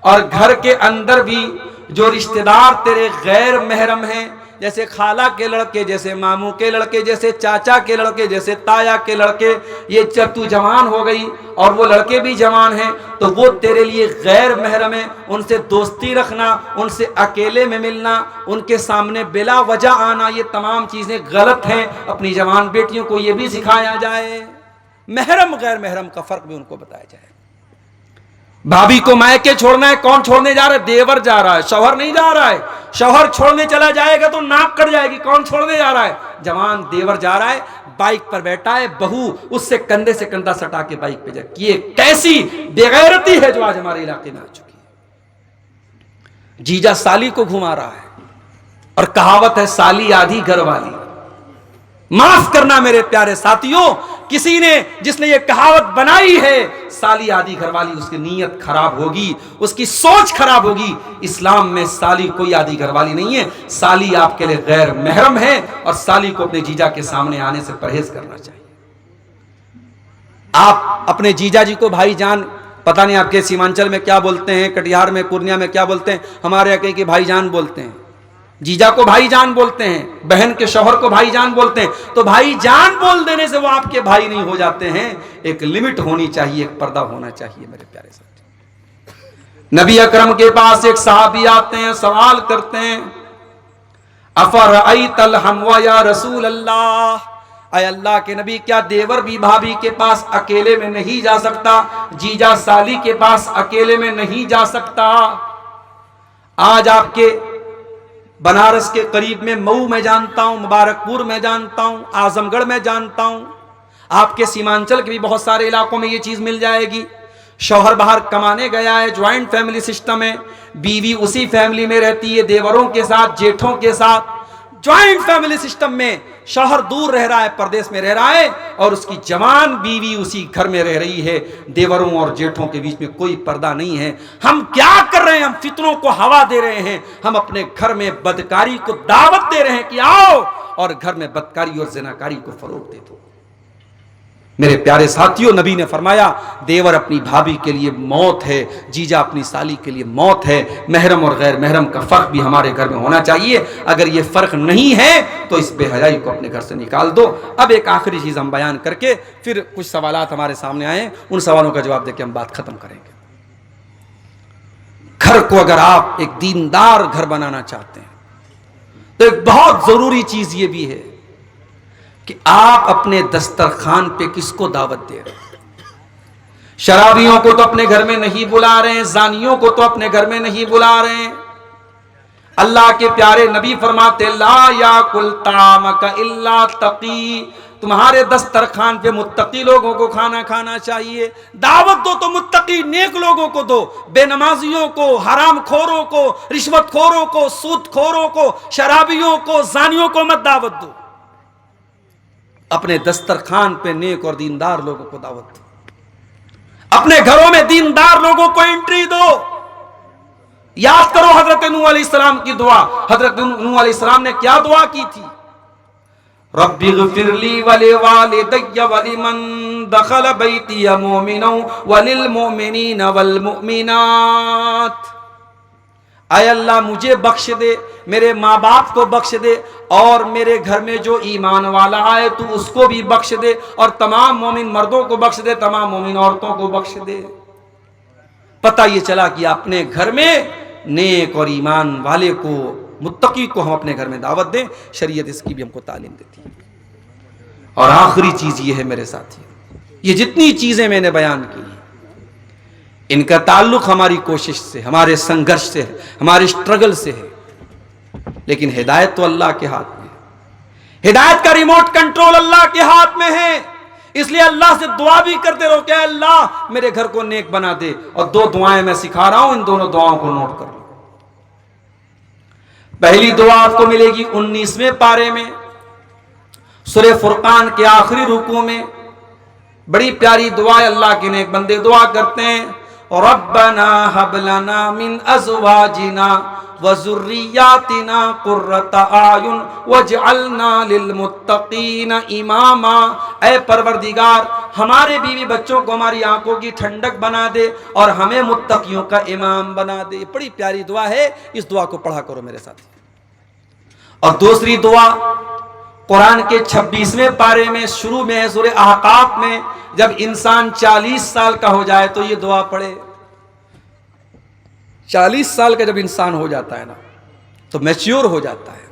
اور گھر کے اندر بھی جو رشتہ دار تیرے غیر محرم ہیں، جیسے خالہ کے لڑکے، جیسے ماموں کے لڑکے، جیسے چاچا کے لڑکے، جیسے تایا کے لڑکے، یہ جب تو جوان ہو گئی اور وہ لڑکے بھی جوان ہیں تو وہ تیرے لیے غیر محرم ہیں، ان سے دوستی رکھنا، ان سے اکیلے میں ملنا، ان کے سامنے بلا وجہ آنا، یہ تمام چیزیں غلط ہیں۔ اپنی جوان بیٹیوں کو یہ بھی سکھایا جائے، محرم غیر محرم کا فرق بھی ان کو بتایا جائے۔ بھابھی کو مائکے چھوڑنا ہے، کون چھوڑنے جا رہا ہے؟ دیور جا رہا ہے، شوہر نہیں جا رہا ہے۔ شوہر چھوڑنے چلا جائے گا تو ناک کٹ جائے گی، کون چھوڑنے جا رہا ہے؟ جوان دیور جا رہا ہے، بائک پر بیٹھا ہے، بہو اس سے کندھے سے کندھا سٹا کے بائک پہ جا، یہ کیسی بے غیرتی ہے جو آج ہمارے علاقے میں آ چکی ہے۔ جیجا سالی کو گھما رہا ہے، اور کہاوت ہے سالی آدھی گھر والی۔ معاف کرنا میرے پیارے ساتھیوں، کسی نے جس نے یہ کہاوت بنائی ہے سالی آدھی گھر والی، اس کی نیت خراب ہوگی، اس کی سوچ خراب ہوگی۔ اسلام میں سالی کوئی آدھی گھر والی نہیں ہے، سالی آپ کے لیے غیر محرم ہے، اور سالی کو اپنے جیجا کے سامنے آنے سے پرہیز کرنا چاہیے۔ آپ اپنے جیجا جی کو بھائی جان، پتہ نہیں آپ کے سیمانچل میں کیا بولتے ہیں، کٹیہار میں، پورنیہ میں کیا بولتے ہیں، ہمارے یہاں کہیں کہ بھائی جان بولتے ہیں، جیجا کو بھائی جان بولتے ہیں، بہن کے شوہر کو بھائی جان بولتے ہیں۔ تو بھائی جان بول دینے سے وہ آپ کے بھائی نہیں ہو جاتے ہیں، ایک لمٹ ہونی چاہیے، ایک پردہ ہونا چاہیے میرے پیارے ساتھی۔ نبی اکرم کے پاس ایک صحابی آتے ہیں، سوال کرتے ہیں، افرأیت الحمو یا رسول اللہ، اے اللہ کے نبی کیا دیور بھی بھابھی کے پاس اکیلے میں نہیں جا سکتا؟ جیجا سالی کے پاس اکیلے میں نہیں جا سکتا؟ آج آپ کے بنارس کے قریب میں مئو میں جانتا ہوں، مبارک پور میں جانتا ہوں، اعظم گڑھ میں جانتا ہوں، آپ کے سیمانچل کے بھی بہت سارے علاقوں میں یہ چیز مل جائے گی۔ شوہر باہر کمانے گیا ہے، جوائنٹ فیملی سسٹم ہے، بیوی اسی فیملی میں رہتی ہے، دیوروں کے ساتھ، جیٹھوں کے ساتھ، جوائنٹ فیملی سسٹم میں شوہر دور رہ رہا ہے، پردیس میں رہ رہا ہے، اور اس کی جوان بیوی اسی گھر میں رہ رہی ہے، دیوروں اور جیٹھوں کے بیچ میں کوئی پردہ نہیں ہے۔ ہم کیا کر رہے ہیں؟ ہم فتنوں کو ہوا دے رہے ہیں، ہم اپنے گھر میں بدکاری کو دعوت دے رہے ہیں کہ آؤ، اور گھر میں بدکاری اور زناکاری کو فروغ دے دو۔ میرے پیارے ساتھیوں، نبی نے فرمایا دیور اپنی بھابھی کے لیے موت ہے، جیجا اپنی سالی کے لیے موت ہے۔ محرم اور غیر محرم کا فرق بھی ہمارے گھر میں ہونا چاہیے۔ اگر یہ فرق نہیں ہے تو اس بے حیائی کو اپنے گھر سے نکال دو۔ اب ایک آخری چیز ہم بیان کر کے پھر کچھ سوالات ہمارے سامنے آئے، ان سوالوں کا جواب دے کے ہم بات ختم کریں گے۔ گھر کو اگر آپ ایک دیندار گھر بنانا چاہتے ہیں تو ایک بہت ضروری چیز یہ بھی ہے کہ آپ اپنے دسترخوان پہ کس کو دعوت دے رہے ہیں۔ شرابیوں کو تو اپنے گھر میں نہیں بلا رہے ہیں، زانیوں کو تو اپنے گھر میں نہیں بلا رہے ہیں۔ اللہ کے پیارے نبی فرماتے لا یاکل طعامک الا تقی، تمہارے دسترخوان پہ متقی لوگوں کو کھانا کھانا چاہیے۔ دعوت دو تو متقی نیک لوگوں کو دو، بے نمازیوں کو، حرام خوروں کو، رشوت خوروں کو، سود خوروں کو، شرابیوں کو، زانیوں کو مت دعوت دو۔ اپنے دسترخوان پہ نیک اور دیندار لوگوں کو دعوت دو، اپنے گھروں میں دیندار لوگوں کو انٹری دو۔ یاد کرو حضرت نوح علیہ السلام کی دعا، حضرت نوح علیہ السلام نے کیا دعا کی تھی؟ رب اغفر لی ولوالدی ولمن دخل بیتی مؤمنا وللمؤمنین والمؤمنات، اے اللہ مجھے بخش دے، میرے ماں باپ کو بخش دے، اور میرے گھر میں جو ایمان والا آئے تو اس کو بھی بخش دے، اور تمام مومن مردوں کو بخش دے، تمام مومن عورتوں کو بخش دے۔ پتہ یہ چلا کہ اپنے گھر میں نیک اور ایمان والے کو، متقی کو ہم اپنے گھر میں دعوت دیں، شریعت اس کی بھی ہم کو تعلیم دیتی ہے۔ اور آخری چیز یہ ہے میرے ساتھی، یہ جتنی چیزیں میں نے بیان کی ان کا تعلق ہماری کوشش سے، ہمارے سنگرش سے ہے، ہمارے اسٹرگل سے ہے، لیکن ہدایت تو اللہ کے ہاتھ میں ہے، ہدایت کا ریموٹ کنٹرول اللہ کے ہاتھ میں ہے۔ اس لیے اللہ سے دعا بھی کرتے رہو کہ اللہ میرے گھر کو نیک بنا دے۔ اور دو دعائیں میں سکھا رہا ہوں، ان دونوں دعاؤں کو نوٹ کر لو۔ پہلی دعا آپ کو ملے گی 19ویں پارے میں، سورہ فرقان کے آخری رکوع میں، بڑی پیاری دعا ہے، اللہ کے نیک بندے دعا کرتے ہیں ربنا هب لنا من ازواجنا وذریاتنا قرۃ اعین واجعلنا للمتقین اماما، اے پروردگار ہمارے بیوی بچوں کو ہماری آنکھوں کی ٹھنڈک بنا دے اور ہمیں متقیوں کا امام بنا دے۔ یہ بڑی پیاری دعا ہے، اس دعا کو پڑھا کرو میرے ساتھ۔ اور دوسری دعا قرآن کے 26ویں پارے میں شروع میں ہے، سورہ احقاف میں، جب انسان 40 سال کا ہو جائے تو یہ دعا پڑھے۔ 40 سال کا جب انسان ہو جاتا ہے نا تو میچیور ہو جاتا ہے،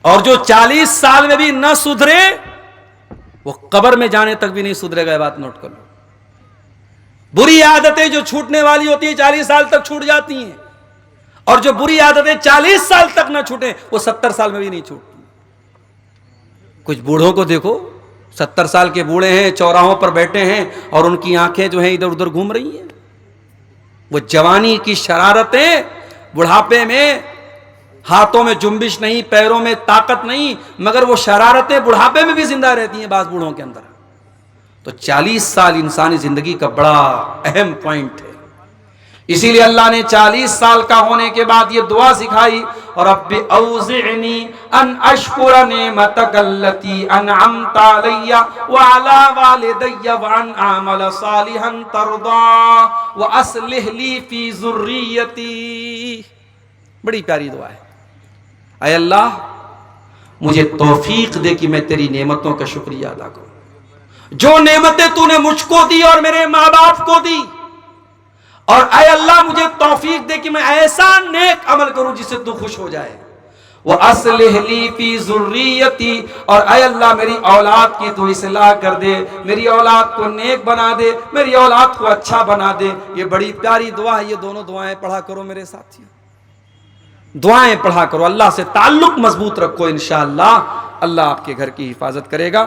اور جو 40 سال میں بھی نہ سدھرے وہ قبر میں جانے تک بھی نہیں سدھرے گا۔ یہ بات نوٹ کر لو، بری عادتیں جو چھوٹنے والی ہوتی ہیں 40 سال تک چھوٹ جاتی ہیں، اور جو بری عادتیں 40 سال تک نہ چھوٹیں وہ 70 سال میں بھی نہیں چھوٹتی۔ کچھ بوڑھوں کو دیکھو، 70 سال کے بوڑھے ہیں، چوراہوں پر بیٹھے ہیں اور ان کی آنکھیں جو ہیں ادھر ادھر گھوم رہی ہیں۔ وہ جوانی کی شرارتیں بڑھاپے میں، ہاتھوں میں جنبش نہیں، پیروں میں طاقت نہیں، مگر وہ شرارتیں بڑھاپے میں بھی زندہ رہتی ہیں بعض بوڑھوں کے اندر۔ تو 40 سال انسانی زندگی کا بڑا اہم پوائنٹ ہے، اسی لیے اللہ نے 40 سال کا ہونے کے بعد یہ دعا سکھائی، رب اوزعنی ان اشکر نعمتک التی انعمت علی وعلی والدی وان اعمل صالحا ترضا واصلح لی فی ذریتی۔ بڑی پیاری دعا ہے، اے اللہ مجھے توفیق دے کہ میں تیری نعمتوں کا شکریہ ادا کروں، جو نعمتیں تو نے مجھ کو دی اور میرے ماں باپ کو دی، اور اے اللہ مجھے توفیق دے کہ میں ایسا نیک عمل کروں جس سے تو خوش ہو جائے۔ وَأَصْلِحْ لِي فِي ذُرِّيَّتِي، اور اے اللہ میری اولاد کی تو اصلاح کر دے، میری اولاد کو نیک بنا دے، میری اولاد کو اچھا بنا دے۔ یہ بڑی پیاری دعا ہے، یہ دونوں دعائیں پڑھا کرو میرے ساتھیوں، دعائیں پڑھا کرو، اللہ سے تعلق مضبوط رکھو، انشاءاللہ اللہ آپ کے گھر کی حفاظت کرے گا۔